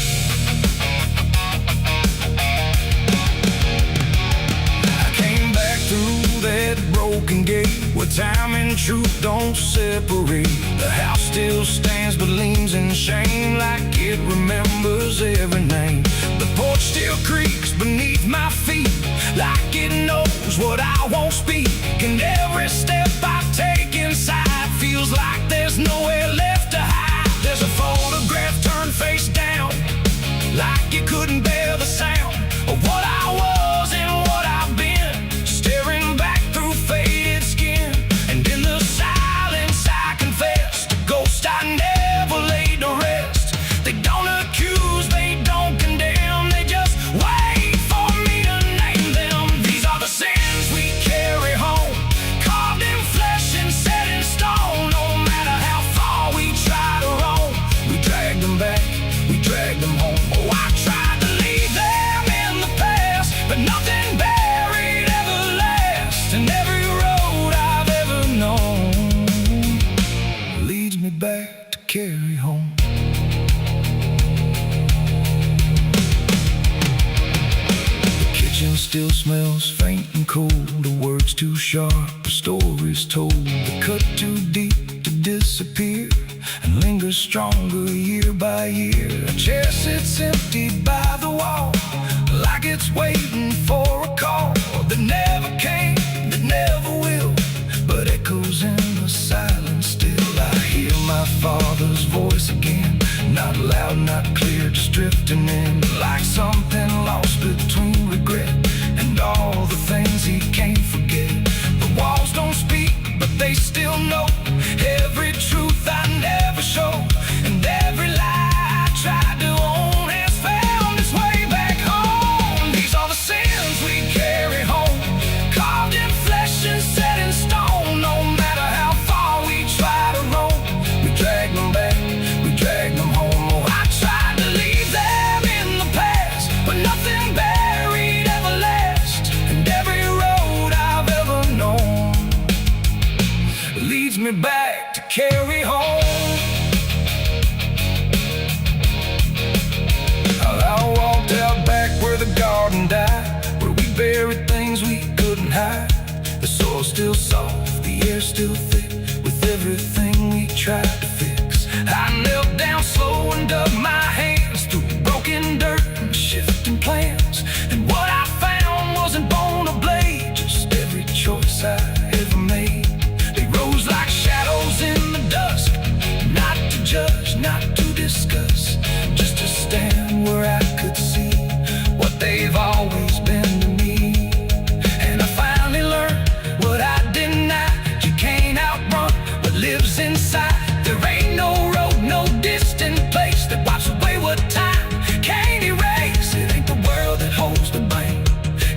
I came back through that broken gate, where time and truth don't separate. The house still stands but leans in shame, like it remembers every name. The porch still creaks beneath my feet, like it knows what I won't speak. And every step I take inside feels like there's nowhere left to hide. There's a photograph turned face down, like you couldn't bear the sound of what I was and what I've been, staring back through faded skin. And in the silence I confess, the ghost I never laid to rest. They don't accuse, they don't condemn, they just wait for me to name them. These are the sins we carry home, carved in flesh and set in stone. No matter how far we try to roam, we drag them back, we drag them home. Oh, I tried to leave them in the past, but nothing buried ever lasts. And every road I've ever known leads me back to carry home. The kitchen still smells faint and cold, the words too sharp, the stories told. The cut too deep to disappear, and lingers stronger year by year. A chair sits empty by the wall, like it's waiting for a call that never came, that never will, but echoes in the silence still. I hear my father's voice again, not loud, not clear, just drifting in, like something lost between regret and all the things he can't forget. The walls don't speak, but they still know every truth I never showed, and every lie I tried to own has found its way back home. These are the sins we carry home, carved in flesh and set in stone. No matter how far we try to roam, we drag them back, we drag them home. Oh, I tried to leave them in the past, but nothing buried ever lasts. And every road I've ever known leads me back to carry home. I walked out back where the garden died, where we buried things we couldn't hide. The soil's still soft, the air's still thick, with everything we tried to fix. I knelt down slow and dug my hands through broken dirt and shifting plans. And what I found wasn't bone or blade, just every choice I ever made. They rose like shadows in the dusk, not to judge, not to discuss, just to stand where I could see what they've always been to me. And I finally learned what I denied: you can't outrun what lives inside. There ain't no road, no distant place that wipes away what time can't erase. It ain't the world that holds the blame,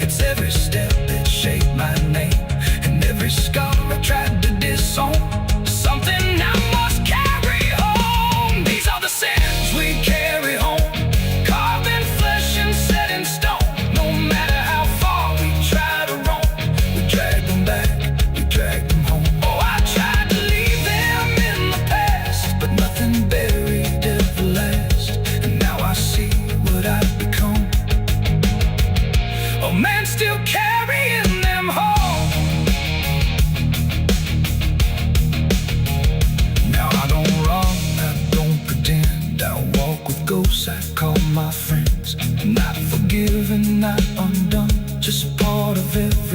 it's every step that shaped my name, and every scar I tried to disown, something I must carry home. These are the sins we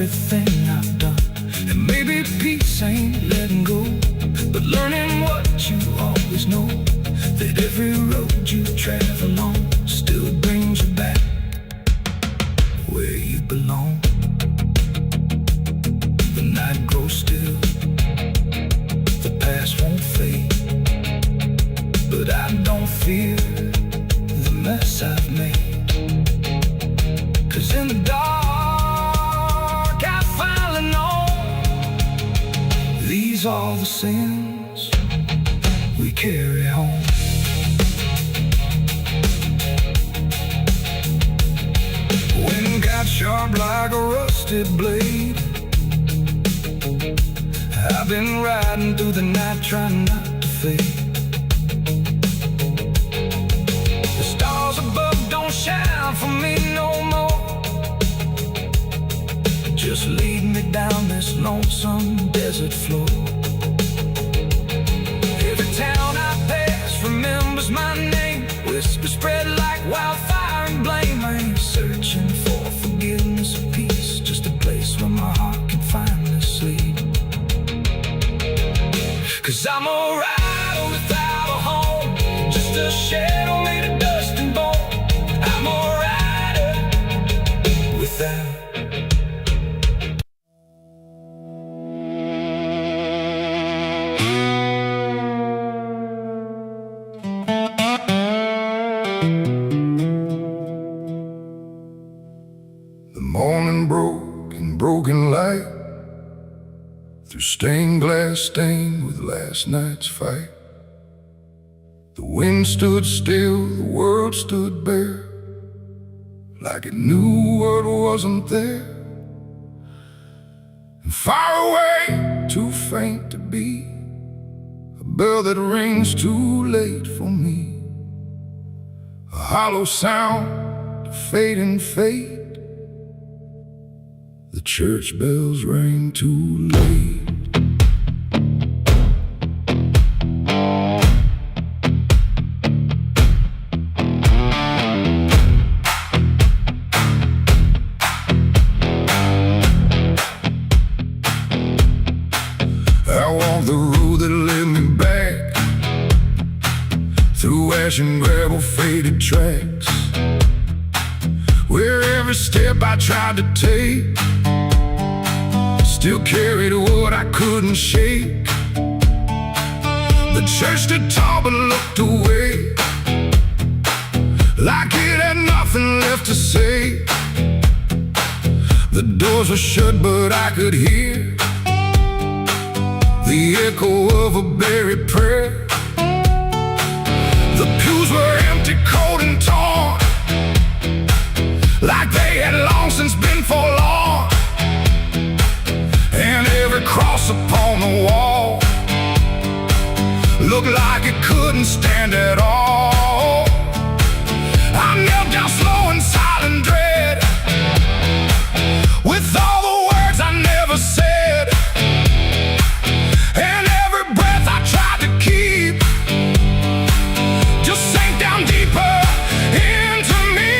everything I've done. And maybe peace ain't letting go, but learning what you always know, that every road you travel on still brings you back where you belong. The night grows still, the past won't fade, but I don't fear the mess I've made. 'Cause in the dark I finally know these are the sins we carry home. Wind got sharp like a rusted blade. I've been riding through the night trying not to fade. The stars above don't shine for me no more. Just lead me down this lonesome desert floor. Every town I pass remembers my name. Whispers spread like wildfire and blame. I ain't searching for forgiveness or peace, just a place where my heart can finally sleep. 'Cause I'm a rider without a home, just a shadow made of dust and bone. I'm a rider without. The morning broke in broken light, through stained glass stained with last night's fight. The wind stood still, the world stood bare, like it knew what wasn't there. And far away, too faint to be, a bell that rings too late for me. A hollow sound, a fading fate. The church bells rang too late. I walked the road that led me back, through ash and gravel faded tracks, where every step I tried to take still carried what I couldn't shake. The church stood tall but looked away, like it had nothing left to say. The doors were shut but I could hear the echo of a buried prayer. The pews were empty, cold and torn, like they had long since been forlorn. And every cross upon the wall looked like it couldn't stand at all. I knelt down slow in silent dread, with all the words I never said, and every breath I tried to keep just sank down deeper into me.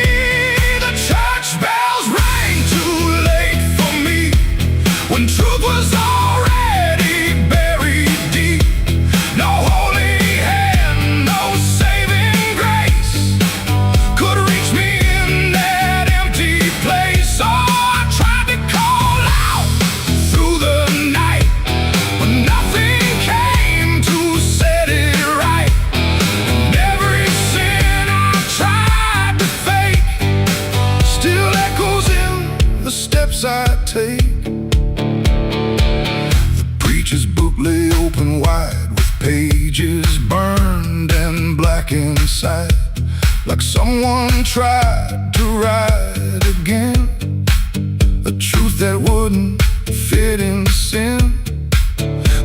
The church bells rang too late for me, when truth was already buried deep. No holy hand, no saving grace could reach me in that empty place. Oh, I tried to call out through the night, but nothing came to set it right. And every sin I tried to fake still echoes in the steps I take. Preacher's book lay open wide, with pages burned and black inside, like someone tried to write again a truth that wouldn't fit in sin.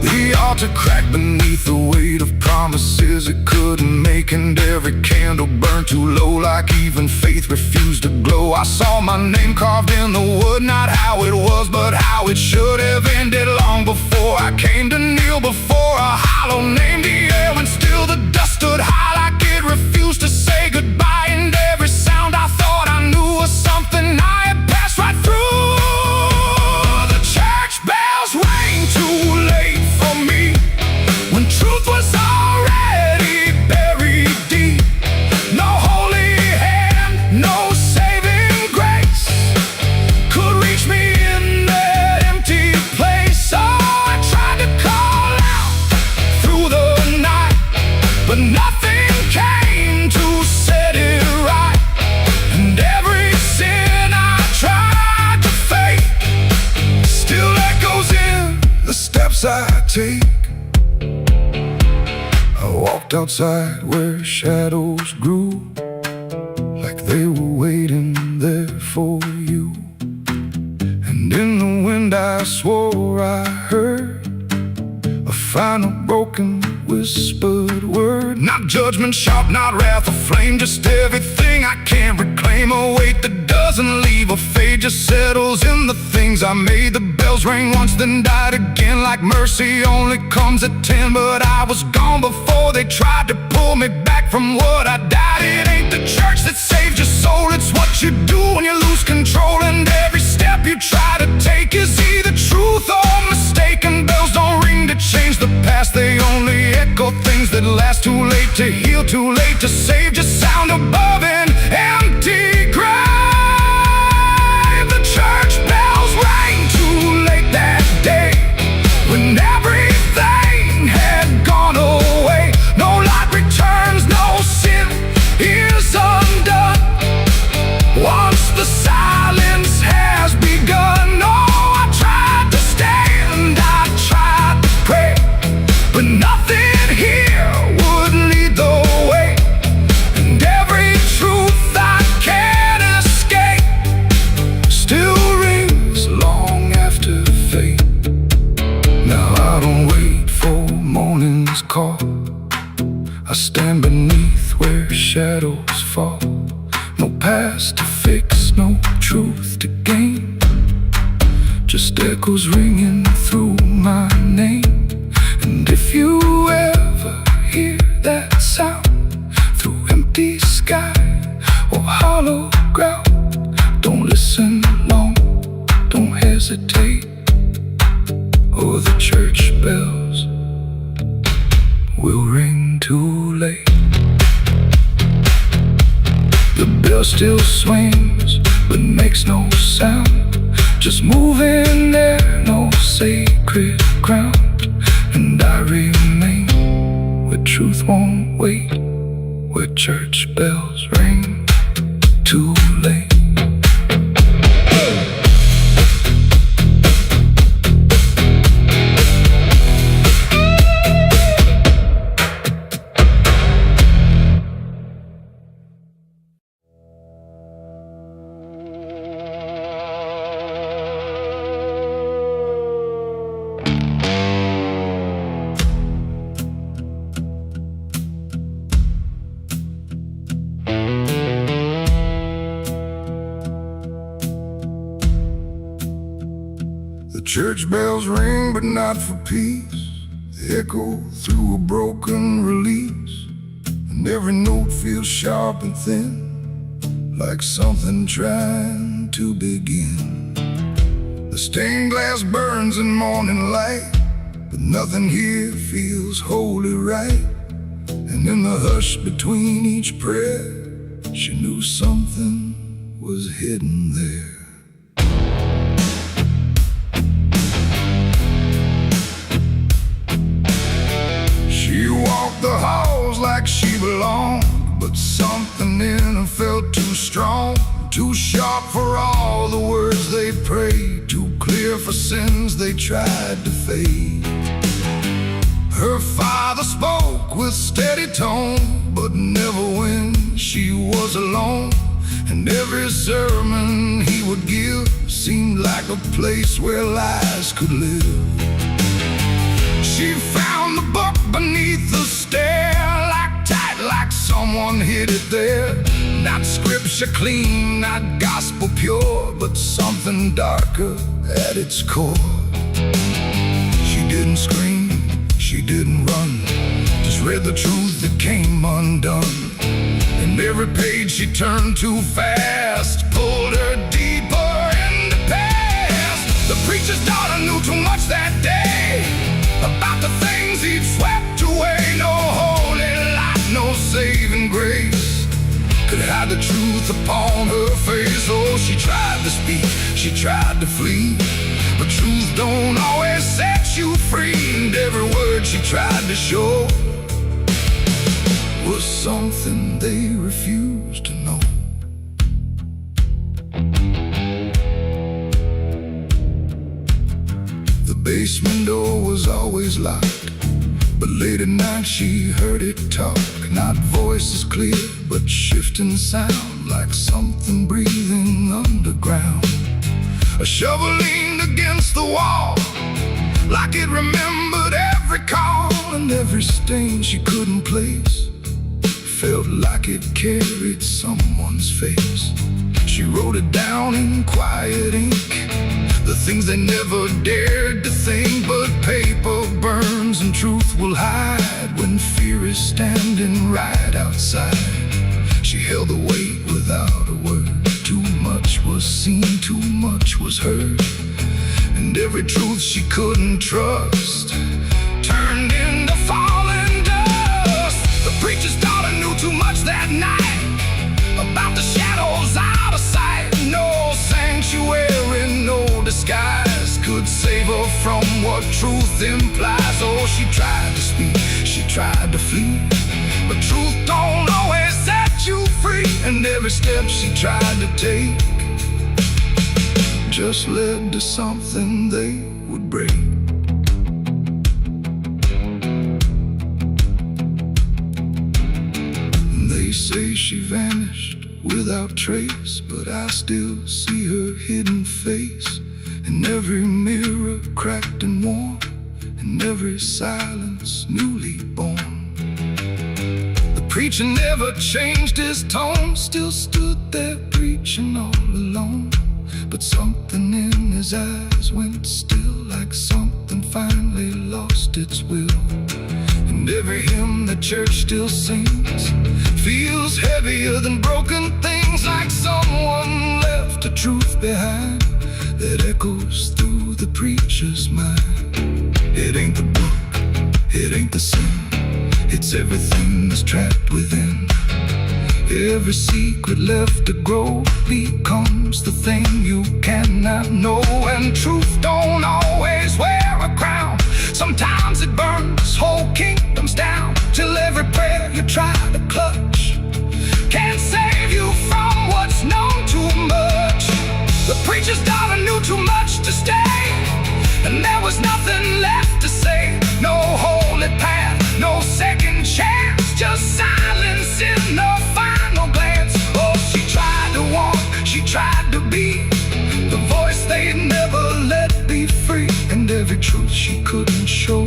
The altar cracked beneath the weight of promises it couldn't make, and every candle burned too low, like even faith refused to glow. I saw my name carved in the wood, not how it was, but how it should have ended long before I came to kneel before a hollow name. The air when still the dust stood high, like it refused to say goodbye. And every sound I thought I knew was something I had passed right through. steps I take. I walked outside where shadows grew, like they were waiting there for you. And in the wind I swore I heard a final broken whispered word. Not judgment sharp, not wrath or flame, just everything I can't reclaim. A weight that doesn't leave or fade, just settles in the things I made. The bells rang once then died again, like mercy only comes at 10. But I was gone before they tried to pull me back from what I died. It ain't the church that saved your soul, it's what you do when you lose control. And every step you try to take is either truth or mistaken. Bells don't ring to change the past, they only echo things that last. Too late to heal, too late to save, just sound above an empty grave. The church bells rang too late that day, when everything had gone away. No light returns, no sin is undone once the silence has begun. No, I tried to stand, I tried to pray, but nothing here would lead the way. And every truth I can't escape still rings long after fate. Now I don't wait for morning's call, I stand beneath where shadows fall. No past to fix, no truth to gain, just echoes ringing through my name. And if you ever hear that sound through empty sky or hollow ground, don't listen long, don't hesitate, or the church bells will ring too late. The bell still swings but makes no sound, just moving there, no sacred ground. And I remain where truth won't wait, where church bells ring too late. The church bells ring, but not for peace. They echo through a broken release, and every note feels sharp and thin, like something trying to begin. The stained glass burns in morning light, but nothing here feels wholly right. And in the hush between each prayer, she knew something was hidden there. She walked the halls like she belonged, but something in her felt too strong, too sharp for all the words they prayed, too clear for sins they tried to fade. Her father spoke with steady tone, but never when she was alone. And every sermon he would give seemed like a place where lies could live. She found the book beneath the stair, like tight, like someone hid it there. Not scripture clean, not gospel pure, but something darker at its core. She didn't scream, she didn't run, just read the truth that came undone. And every page she turned too fast pulled her deeper in the past. The preacher's daughter knew too much that day about the things he'd swept away. No holy light, no saving grace could hide the truth upon her face. Oh, she tried to speak, she tried to flee, but truth don't always set you free. And every word she tried to show was something they refused to know. The basement door was all always locked. But late at night she heard it talk, not voices clear, but shifting sound, like something breathing underground. A shovel leaned against the wall, like it remembered every call, and every stain she couldn't place felt like it carried someone's face. She wrote it down in quiet ink, the things they never dared to think. But paper burns and truth will hide when fear is standing right outside. She held the weight without a word. Too much was seen, too much was heard, and every truth she couldn't trust turned into falling dust. The preacher's daughter knew too much that night about the shadows out of sight. No sanctuary, no disguise could save her from what truth implies. Oh, she tried to speak, she tried to flee, but truth don't always set you free. And every step she tried to take just led to something they would break. They say she vanished without trace, but I still see her hidden face in every mirror cracked and worn, in every silence newly born. The preacher never changed his tone, still stood there preaching all alone. But something in his eyes went still, like something finally lost its will. And every hymn the church still sings feels heavier than broken things, like someone left a truth behind that echoes through the preacher's mind. It ain't the book, it ain't the sin, it's everything that's trapped within. Every secret left to grow becomes the thing you cannot know. And truth don't always wear a crown, sometimes it burns whole kingdoms down, till every prayer you try to clutch can't save you from what's known too much. The preacher's daughter knew too much to stay, and there was nothing left to say. No holy path, no second chance, just silence in the final glance. Oh, she tried to walk, she tried to be the voice they'd never let be free. And every truth she couldn't show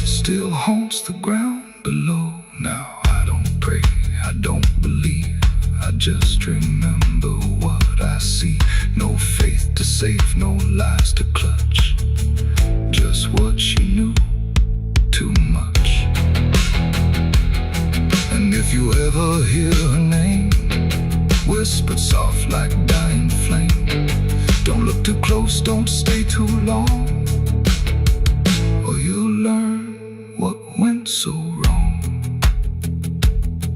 still haunts the ground below. Now I don't pray, I don't believe, I just remember what I see. No faith to save, no lies to clutch, just what she knew, too much. And if you ever hear her name whispered soft like dying flame, don't look too close, don't stay too long, or you'll learn what went so wrong.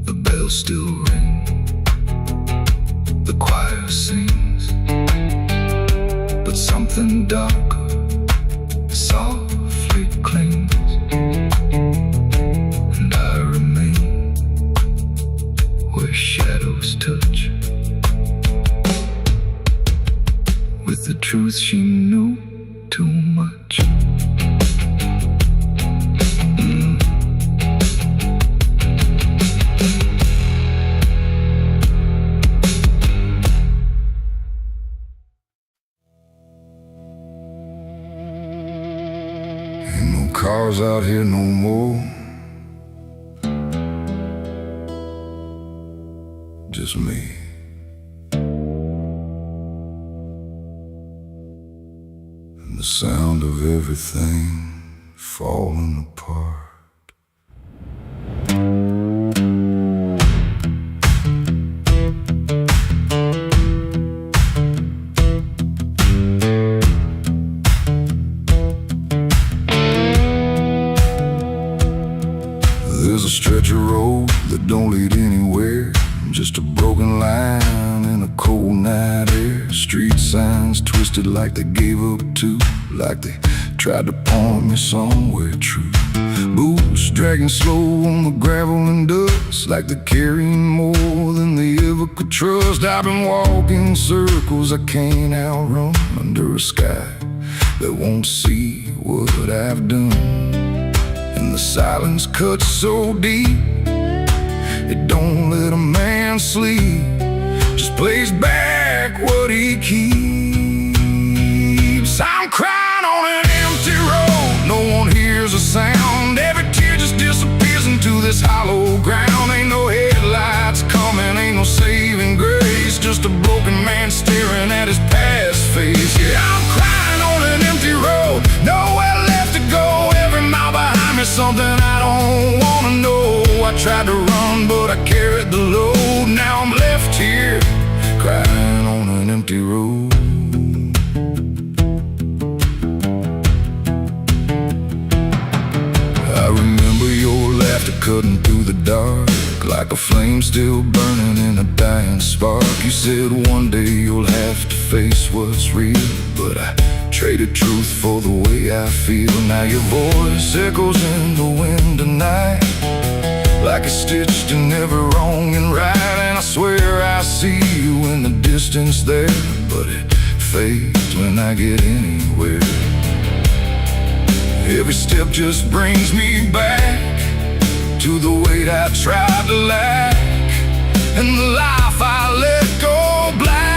The bells still ring, the choir sings, but something darker softly clings, and I remain where shadows touch with the truth she knew too much. Cars out here no more, just me. And the sound of everything falling apart. There's a stretch of road that don't lead anywhere, just a broken line in a cold night air. Street signs twisted like they gave up too, like they tried to point me somewhere true. Boots dragging slow on the gravel and dust, like they're carrying more than they ever could trust. I've been walking circles I can't outrun, under a sky that won't see what I've done. And the silence cuts so deep, it don't let a man sleep, just plays back what he keeps. I'm crying on an empty road, no one hears a sound. Every tear just disappears into this hollow ground. Ain't no headlights coming, ain't no saving grace, just a broken man staring at his past face. Yeah, I'm crying on an empty road, nowhere left to go. Every mile behind me, something I don't wanna know. I tried to run, but I carried the load. Now I'm left here, crying on an empty road. I remember your laughter cutting through the dark, like a flame still burning in a dying spark. You said one day you'll have to face what's real, but I traded truth for the way I feel. Now your voice echoes in the wind tonight, like it's stitched in every wrong and right. And I swear I see you in the distance there, but it fades when I get anywhere. Every step just brings me back to the weight I tried to lack, and the life I let go black.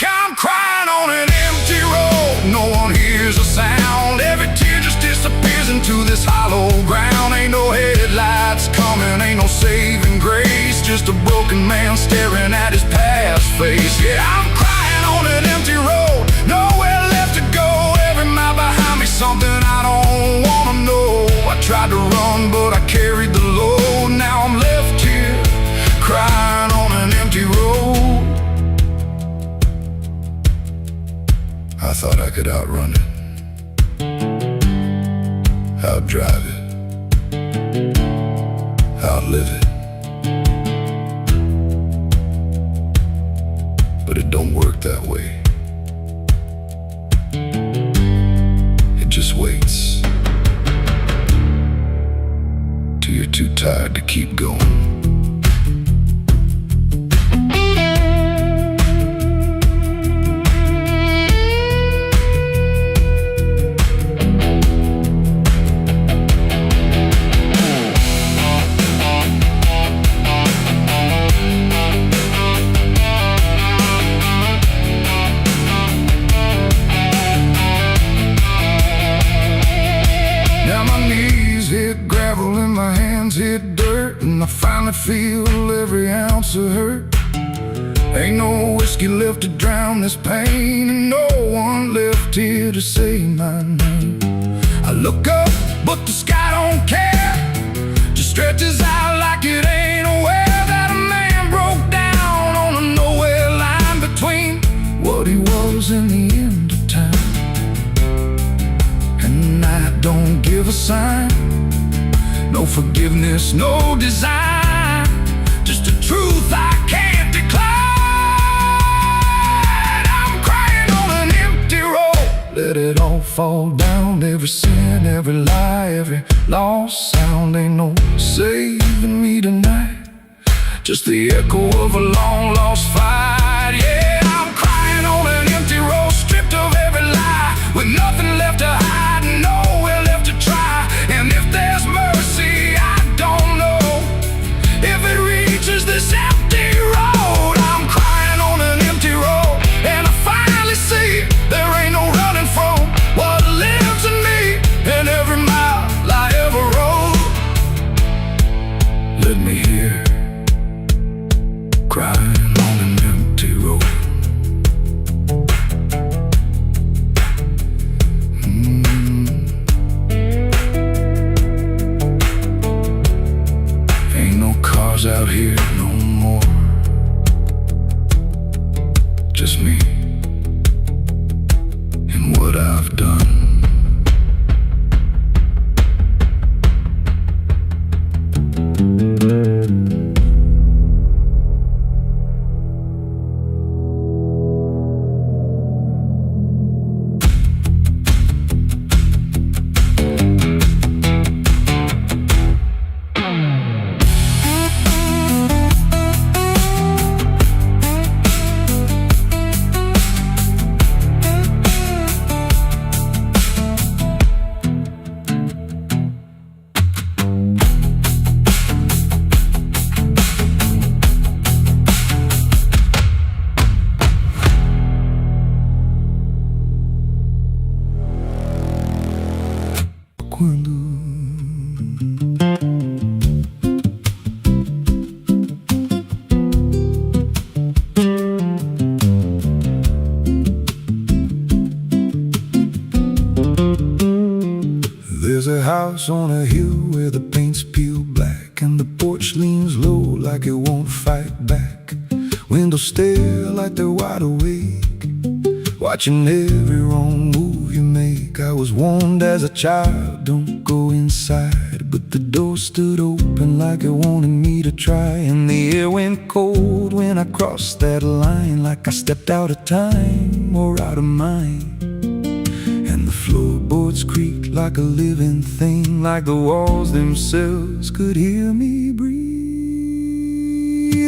I'm crying on an empty road, no one hears a sound. Every tear just disappears into this hollow ground. Ain't no headlights coming, ain't no saving grace, just a broken man staring at his past face. Yeah, I'm crying on an empty road, nowhere left to go. Every mile behind me, something I don't wanna know. I tried to run, but I carried the load. Now I'm left here, crying on an empty road. I thought I could outrun it, outdrive it, outlive it, but it don't work that way. It just waits till you're too tired to keep going. Hit dirt, and I finally feel every ounce of hurt. Ain't no whiskey left to drown this pain, and no one left here to say my name. I look up, but the sky don't care, just stretches out like it ain't aware that a man broke down on a nowhere line between what he was and the end of time. And I don't give a sign, no forgiveness, no design, just a truth I can't decline. I'm crying on an empty road, let it all fall down. Every sin, every lie, every lost sound. Ain't no saving me tonight, just the echo of a long lost fight. Yeah, I'm crying on an empty road, stripped of every lie, with nothing left to hide and nowhere left to try. And if there's mercy, I don't know if it reaches this empty road. I'm crying on an empty road, and I finally see there ain't no running from what lives in me and every mile I ever rode. Let me hear, crying on an empty road. Ain't no cars out here no more, just me and what I've done. house on a hill where the paint's peeled black, and the porch leans low like it won't fight back. Windows stare like they're wide awake, watching every wrong move you make. I was warned as a child, don't go inside, but the door stood open like it wanted me to try. And the air went cold when I crossed that line, like I stepped out of time or out of mind. And the floorboards creaked like a living thing, like the walls themselves could hear me breathe.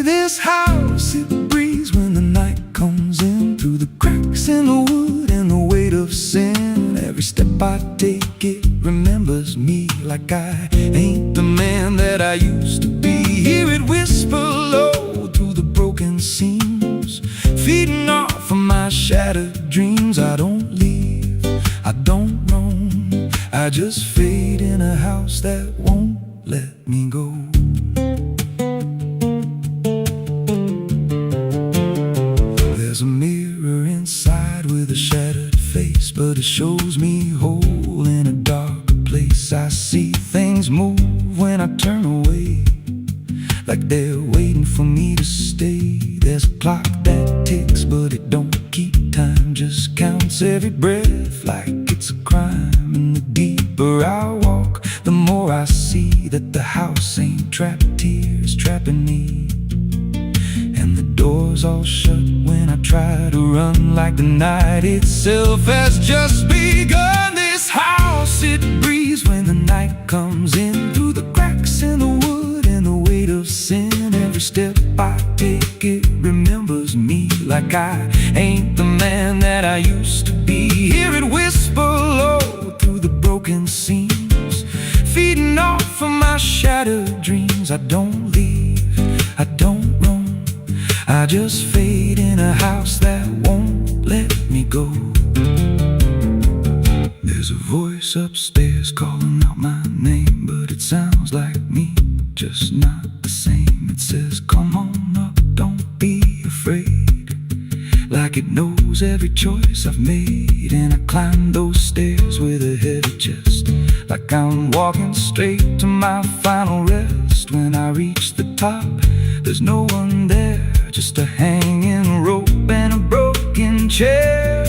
This house, it breathes when the night comes in, through the cracks in the wood and the weight of sin. Every step I take, it remembers me, like I ain't the man that I used to be. Hear it whisper low through the broken seams, feeding off of my shattered dreams. I don't leave, I don't roam, I just fade in a house that won't let me go. There's a mirror inside with a shattered face, but it shows me whole in a darker place. I see things move when I turn away, like they're waiting for me to stay. There's a clock that ticks, but it don't keep time, just counts every breath like it's a crime. And the deeper I walk, the more I see that the house ain't trapped here, it's trapping me. And the doors all shut when I try to run, like the night itself has just begun. This house, it breathes when the night comes in, through the cracks in the wood and the weight of sin. Every step I take, it remembers me, like I ain't the man that I used to be. Hear it whisper low through the broken seams, feeding off of my shattered dreams. I don't leave, I don't roam, I just fade in a house that won't let me go. There's a voice upstairs calling out my name, but it sounds like me, just not the same. It says, come on up, don't be afraid, like it knows every choice I've made. And I climb those stairs with a heavy chest, like I'm walking straight to my final rest. When I reach the top, there's no one there, just a hanging rope and a broken chair.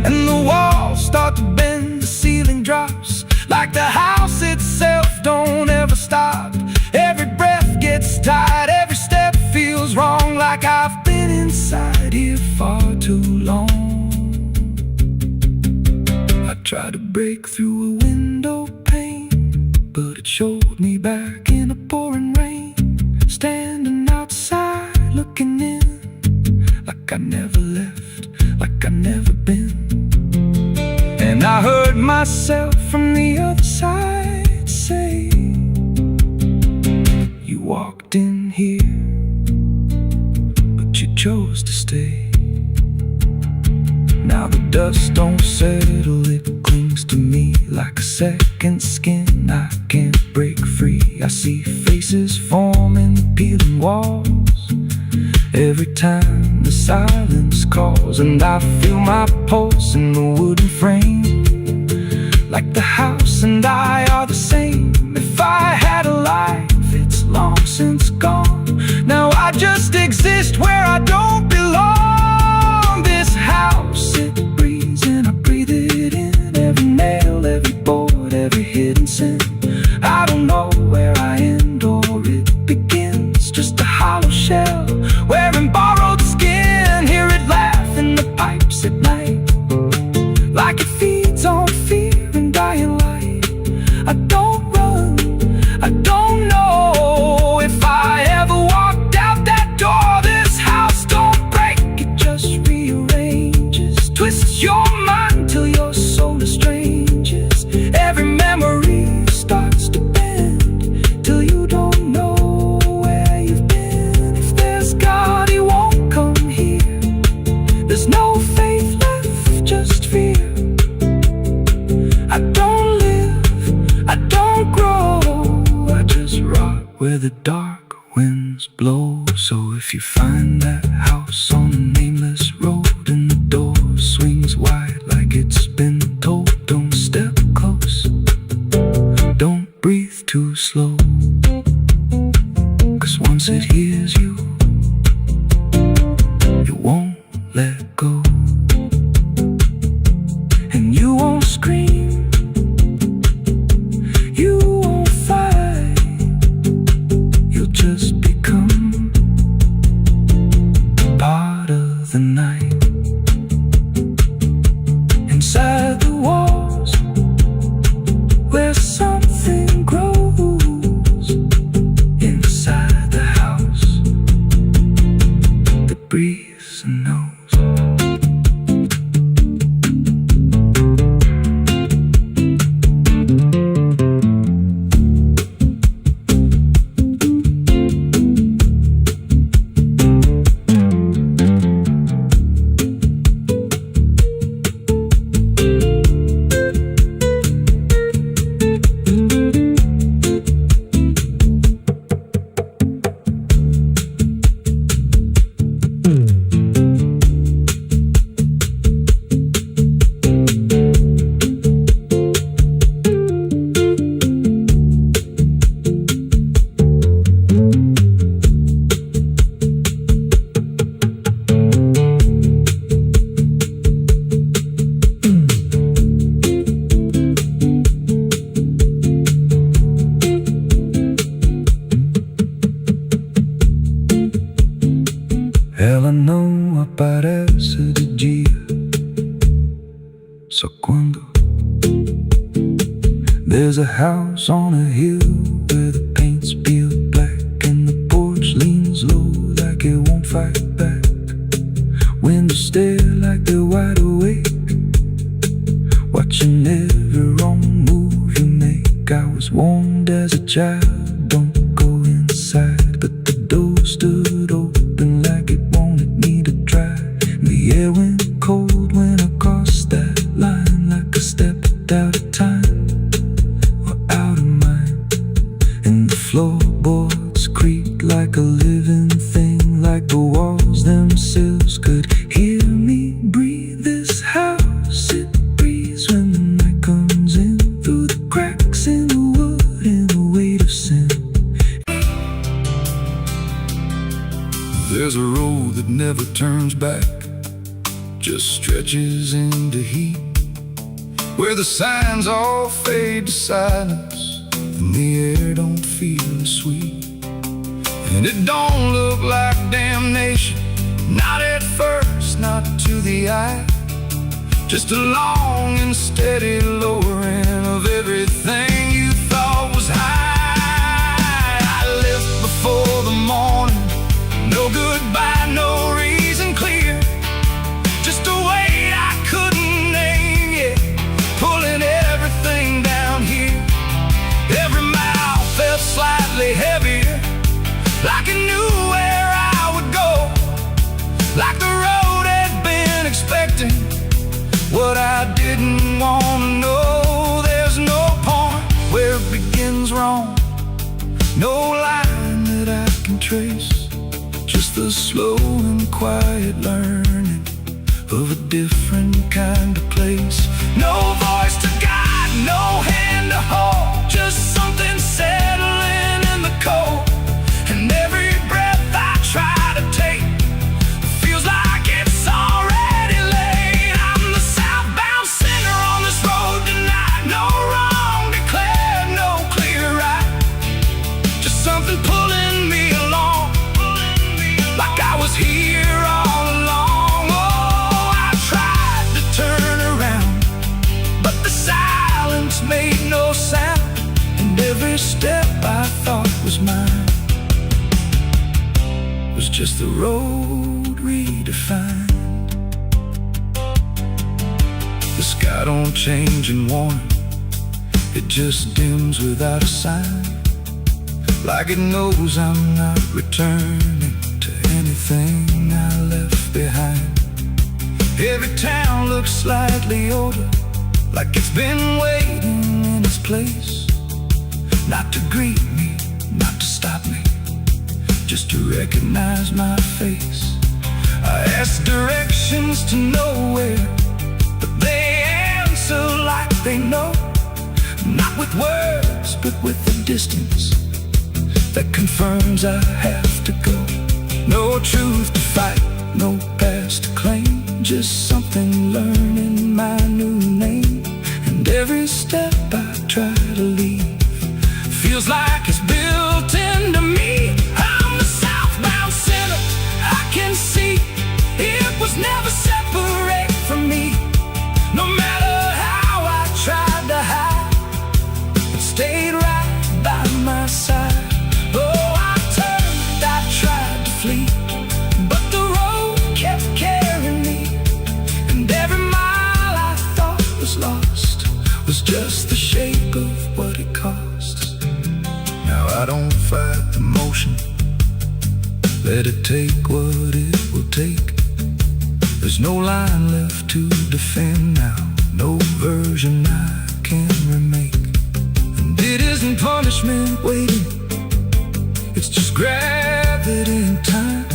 And the walls start to bend, the ceiling drops, like the house itself don't ever stop. Every breath gets tight, every step feels wrong, like I've been inside here far too long. I tried to break through a window pane, but it showed me back in the pouring rain, standing outside looking in, like I never left, like I never been. And I heard myself from the other side say, you walked in here, but you chose to stay. Now the dust don't settle, it clings to me like a second skin. I can't break free. I see faces forming the peeling walls every time the silence calls. And I feel my pulse in the wooden frame, like the house and I are the same. If I had a life, it's long since gone. Now I just exist where I don't belong. This house, it breathes and I breathe it in. Every nail, every board, every hidden sin. I don't know where I end or it begins, just a hollow shell wearing borrowed skin. Hear it laugh in the pipes at night, like it feeds on fear and dying light. I don't run, I don't know if I ever walked out that door. This house don't break, it just rearranges, twists your mind till your soul estranges. Every memory starts to bend till you don't know where you've been. If there's God, he won't come here. There's no faith left, just fear. I don't live, I don't grow, I just rot where the dark winds blow. So if you find that house on a nameless road and the door swings wide like it's been told, don't step close, don't once it hears you, it won't let go. And you won't scream, you won't fight, you'll just become part of the night. Inside the walls, where something grows, inside the house that breathes and knows. Ela não aparece de dia, só quando there's a house on a hill where the paint's peeled black and the porch leans low like it won't fight back. Windows stare like they're wide awake, watching every wrong move you make. I was warned as a child, don't go inside, but the door stood open like it wanted me to try. The air went cold when I crossed that line, like I stepped out of time or out of mind. And the floorboards creaked like a living thing, like the walls themselves could hear me breathe. This house, it breathes when the night comes in, through the cracks in the wood and the weight of sin. There's a road that never turns back, just stretches into heat, where the signs all fade to silence and the air don't feel as sweet. And it don't look like damnation, not at first, not to the eye, just a long and steady lowering of everything you thought was high. I left before the morning, no goodbye, no reason clear, just a weight I couldn't name yet, pulling everything down here. Every mile felt slightly heavier, like it knew where I would go, like the road had been expecting what I didn't want to know. There's no point where it begins wrong, no line that I can trace, just the slow and quiet learning of a different kind of place. No voice to guide, no hand to hold, just something settling in the cold. And every breath I try to take feels like it's already late. I'm the southbound sinner on this road tonight, no wrong declared, no clear right, just something pulling me along, like I was here all along. Oh, I tried to turn around, but the silence made no sound, and every step I thought was mine was just the road redefined. The sky don't change in warning, it just dims without a sign, like it knows I'm not returning to anything I left behind. Every town looks slightly older, like it's been waiting in its place, not to greet me, not to stop me, just to recognize my face. I ask directions to nowhere, but they answer like they know, not with words, but with the distance that confirms I have to go. No truth to fight, no past to claim, just something learning my new name. And every step I try to leave feels like it's built into me. I'm the southbound sinner, I can see it was never separate from me. No matter how I tried to hide, it stayed right by my side. Oh, I turned, I tried to flee, but the road kept carrying me. And every mile I thought was lost was just the shape of what it costs. Now I don't fight the motion, let it take what it will take. There's no line left to defend now, no version I can remake. And it isn't punishment waiting, it's just gravity in time,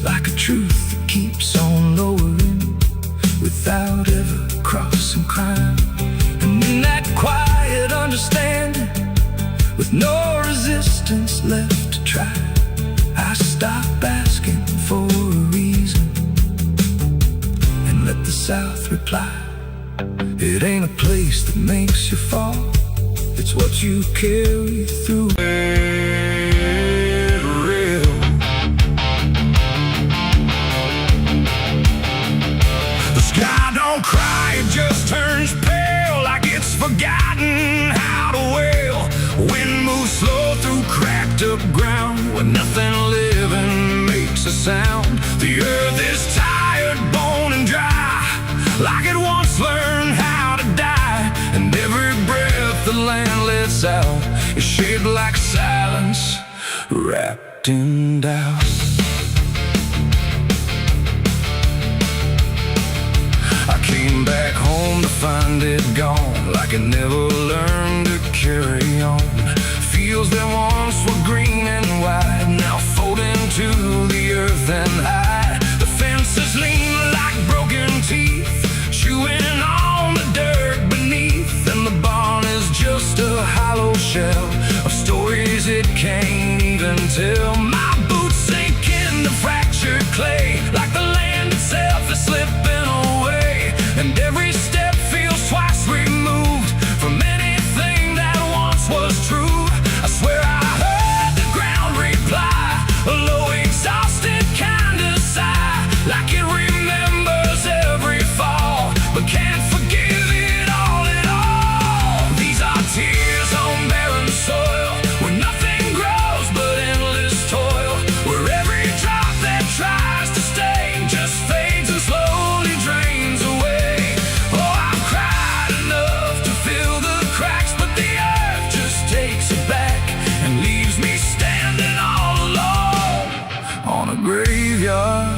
like a truth that keeps on lowering without ever crossing crime. And in that quiet understanding, with no resistance left to try, I stop asking for a reason and let the South reply. It ain't a place that makes you fall, it's what you carry through. Real. The sky don't cry, it just turns pale, like it's forgotten how to wail. Wind moves slow through cracked up ground, where nothing living makes a sound. The earth is tired, bone and dry, like it once learned how to die. And every breath the land lets out is shaped like silence, wrapped in doubt. I came back home to find it gone, like it never learned to carry on. Fields that once were green and wide, now fold into the earth and hide. The fences lean like broken teeth, chewing on the dirt beneath. And the barn is just a hollow shell of stories it can't even tell. My boots sink into fractured clay, like the land itself is slipping away. And every step feels twice removed from anything that once was true. I swear I heard the ground reply, a low exhausted kind of sigh, like it remembers every fall, but can't forgive it all at all. These are tears on barren soil, where nothing grows but endless toil, where every drop that tries to stay just fades and slowly drains away. Oh, I've cried enough to fill the cracks, but the earth just takes it back and leaves me standing all alone on a graveyard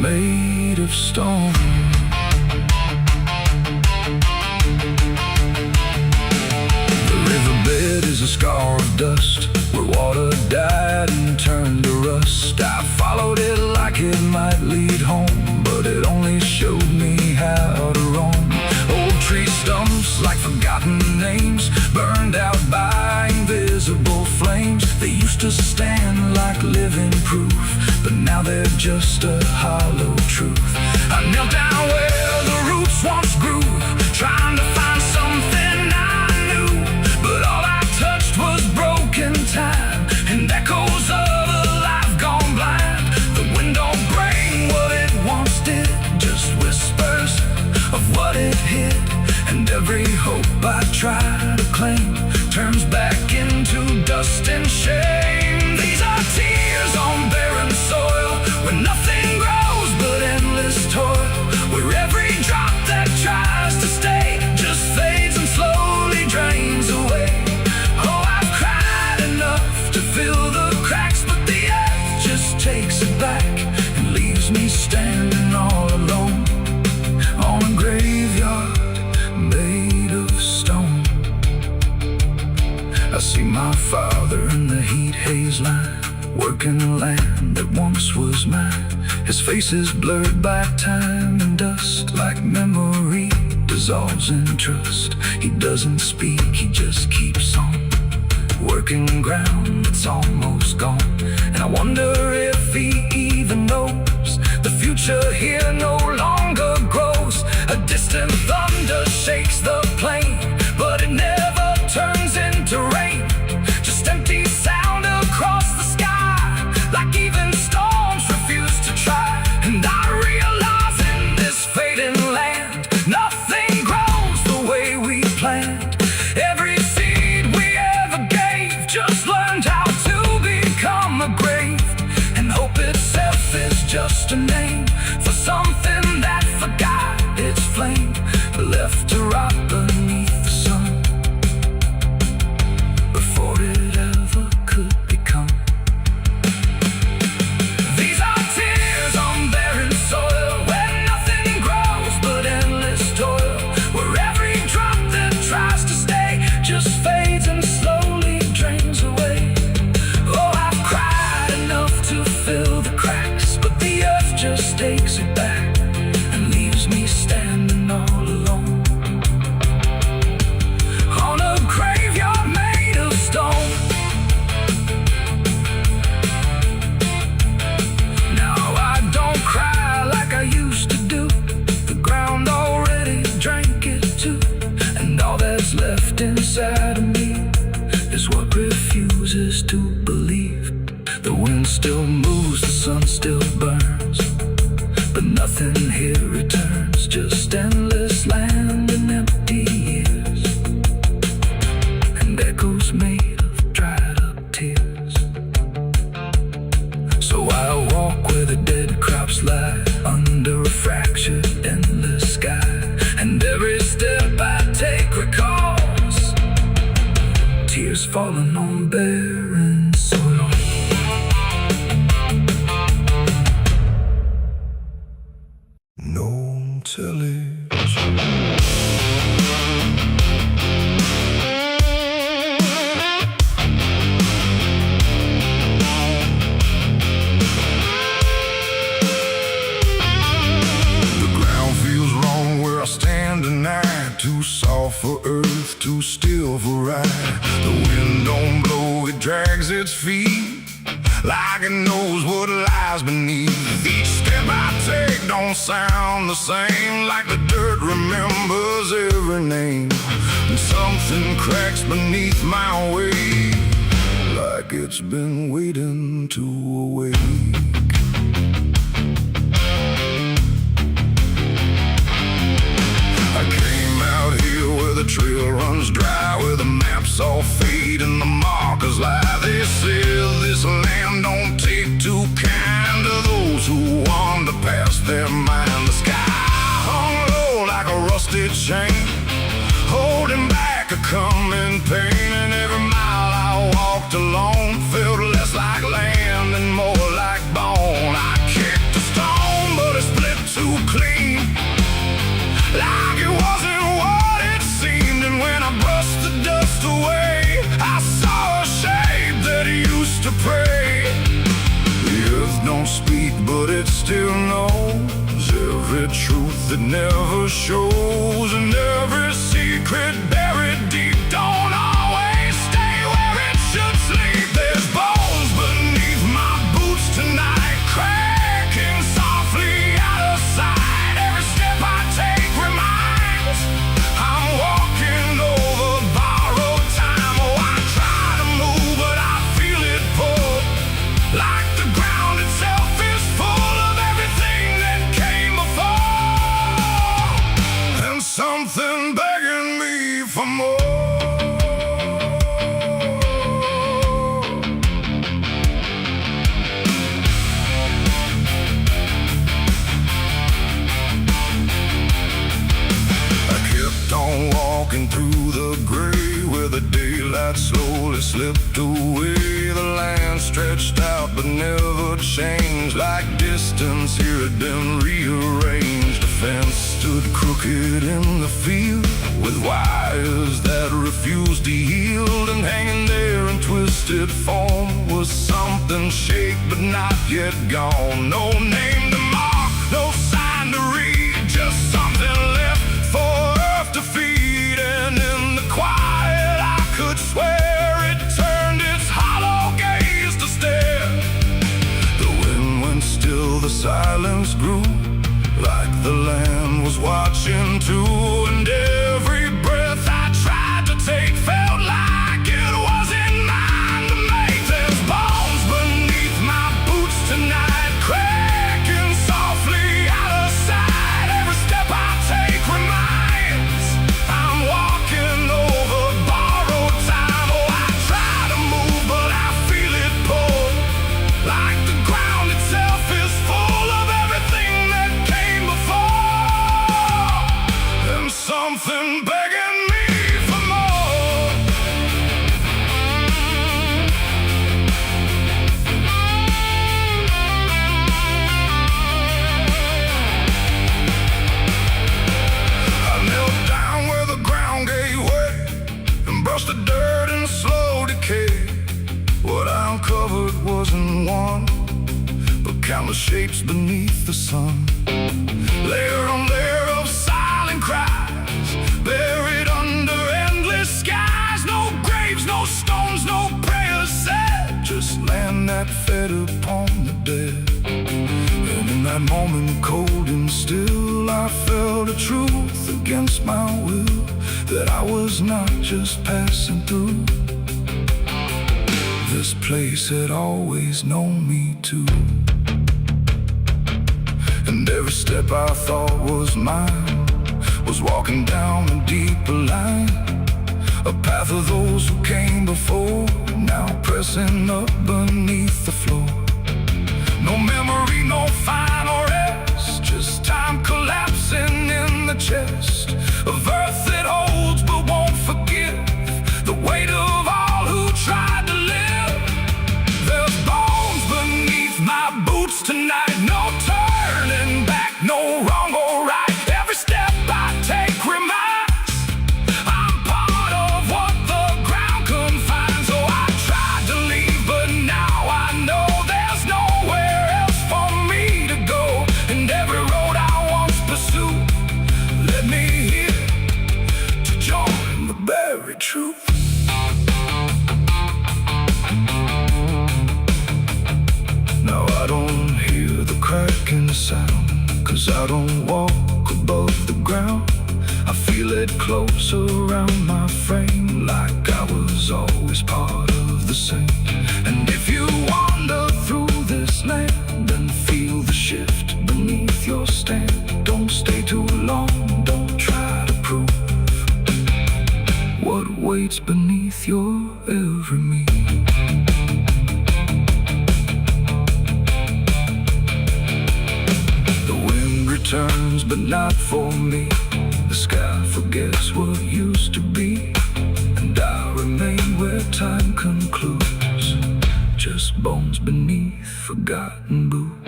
made of stone. The riverbed is a scar of dust, where water died and turned to rust. I followed it like it might lead home, but it only showed me how to roam. Old tree stumps like forgotten names, burned out by invisible flames. They used to stand like living proof, but now they're just a hollow truth. I knelt down where the roots once grew, trying to find something I knew, but all I touched was broken time and echoes of a life gone blind. The wind don't bring what it once did, just whispers of what it hid. And every hope I try to claim turns back into dust and shame. These are tears on barren soil, where nothing grows but endless toil, where every drop that tries to stay just fades and slowly drains away. Oh, I've cried enough to fill the cracks, but the earth just takes it back and leaves me standing all alone on a graveyard made of stone. I see my father in the heat haze line, working land that once was mine. His face is blurred by time and dust, like memory dissolves in trust. He doesn't speak, he just keeps on, working ground that's almost gone. Wonder if he even knows the future here no longer grows. A distant thunder shakes the plain, but it never turns into rain. Just empty sound across the sky, like even storms refuse to try. And I realize in this fading land, nothing grows the way we planned. Every seed we ever gave just learned how to become a grave. And hope itself is just a name for something that forgot its flame, left to rot beneath the sun before it ever could become. These are tears on barren soil, where nothing grows but endless toil, where every drop that tries to stay just fades and slowly drains away. Oh, I've cried enough to fill the cracks, but the earth just takes it back and leaves me standing all alone on a graveyard made of stone. Now I don't cry like I used to do. The ground already drank it too, and all that's left inside of me is what refuses to believe. The wind still moves, the sun still burns, but nothing here returns, just endless land and empty years, and echoes made of dried up tears. So I walk where the dead crops lie, under a fractured endless sky, and every step I take recalls tears falling on barren soil. No television. The ground feels wrong where I stand tonight. Too soft for earth, too still for ride. The wind don't blow, it drags its feet like it knows what lies beneath. Each step I take don't sound the same, like the dirt remembers every name. And something cracks beneath my weight, like it's been waiting to awake. I came out here where the trail runs dry, where the maps all fade and the markers lie. They said this land don't take too kind to those who wander past their mind. The sky hung low like a rusted chain, holding back a coming pain. And every mile I walked alone felt less like land and more like bone. I kicked a stone, but it split too clean, like it wasn't what it seemed. And when I brushed the dust away, I saw a shape that used to pray. The earth don't speak, but it still knows every truth that never shows, and every secret buried deep don't always stay where it should sleep. There's bones beneath my boots tonight, cracking softly out of sight. Every step I take reminds I'm walking over borrowed time. Oh, I try to move, but I feel it pull, like the ground itself is full of everything that came before, and something begging me for more. I kept on walking through the gray, where the daylight slowly slipped away. The land stretched out but never changed, like distance here had been rearranged. A fence stood crooked in the field, with wires that refused to yield. And hanging there in twisted form was something shaped but not yet gone. No name to mark, no sign to read, just something left for earth to feed. And in the quiet I could swear it turned its hollow gaze to stare silence grew, like the land was watching too. And every breath I tried to take felt like it wasn't mine to make. There's bones beneath my boots tonight, cracking softly out of sight. Every step I take reminds I'm walking over borrowed time. Oh, I try to move, but I feel it pull, like the ground itself is full of everything that came before, and something begging me for more. I knelt down where the ground gave way and brushed the dirt in slow decay. What I uncovered wasn't one, but countless shapes beneath the sun. Layer on layer of silent cries, buried under endless skies. No graves, no stones, no prayers said, just land that fed upon the dead. And in that moment, cold and still, I felt a truth against my will, that I was not just passing through. This place had always known me too. And every step I thought was mine was walking down a deeper line, a path of those who came before, now pressing up beneath the floor. No memory, no final rest, just time collapsing in the chest of earth that holds but won't forgive the weight of all who tried to live. There's bones beneath my boots tonight, no turning back, no wrong or right. Every step I take reminds I'm part of what the ground confines. Oh, I tried to leave, but now I know there's nowhere else for me to go. And every road I once pursued led me here to join the buried truth. Now I don't hear the cracking sound, 'cause I don't walk above the ground. I feel it close around my frame, like I was always part of the same. And if you wander through this land and feel the shift beneath your stand, don't stay too long, don't try to prove what waits beneath your every move. Turns, but not for me. The sky forgets what used to be, and I remain where time concludes, just bones beneath forgotten boots.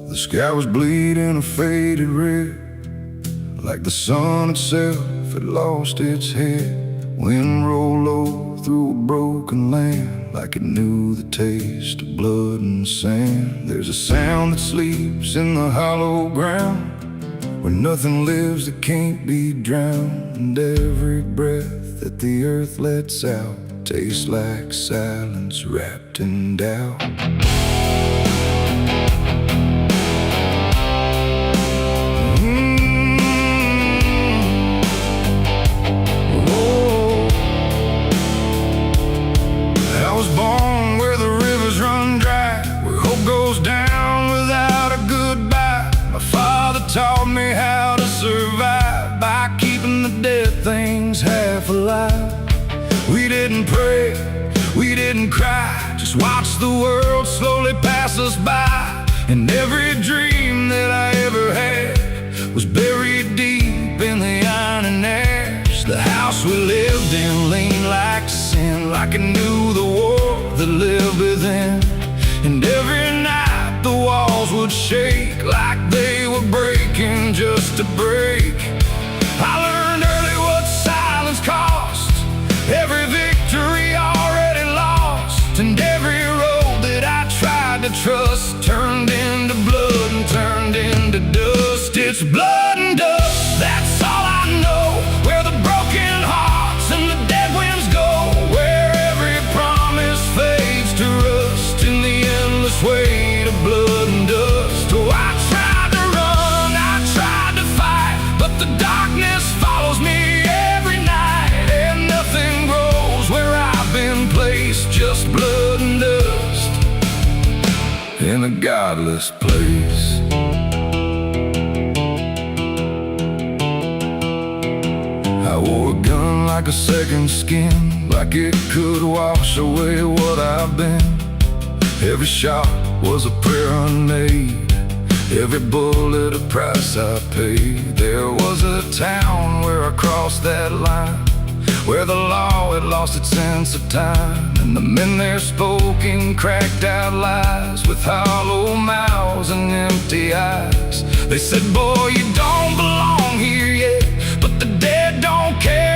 The sky was bleeding a faded red, like the sun itself had lost its head. Wind rolled low through a broken land, like it knew the taste of blood and sand. There's a sound that sleeps in the hollow ground, where nothing lives that can't be drowned. And every breath that the earth lets out tastes like silence wrapped in doubt. Taught me how to survive by keeping the dead things half alive. We didn't pray, we didn't cry, just watch the world slowly pass us by. And every dream that I ever had was buried deep in the iron and ash. The house we lived in leaned like sin, like it knew the war that lived within. And every night the walls would shake like they were breaking just to break. I learned early what silence costs, every victory already lost. godless place. I wore a gun like a second skin, like it could wash away what I've been. Every shot was a prayer unmade, every bullet a price I paid. There was a town where I crossed that line, where the law had lost its sense of time, and the men there spoke in cracked out lies, with hollow mouths and empty eyes. They said, boy, you don't belong here yet, but the dead don't care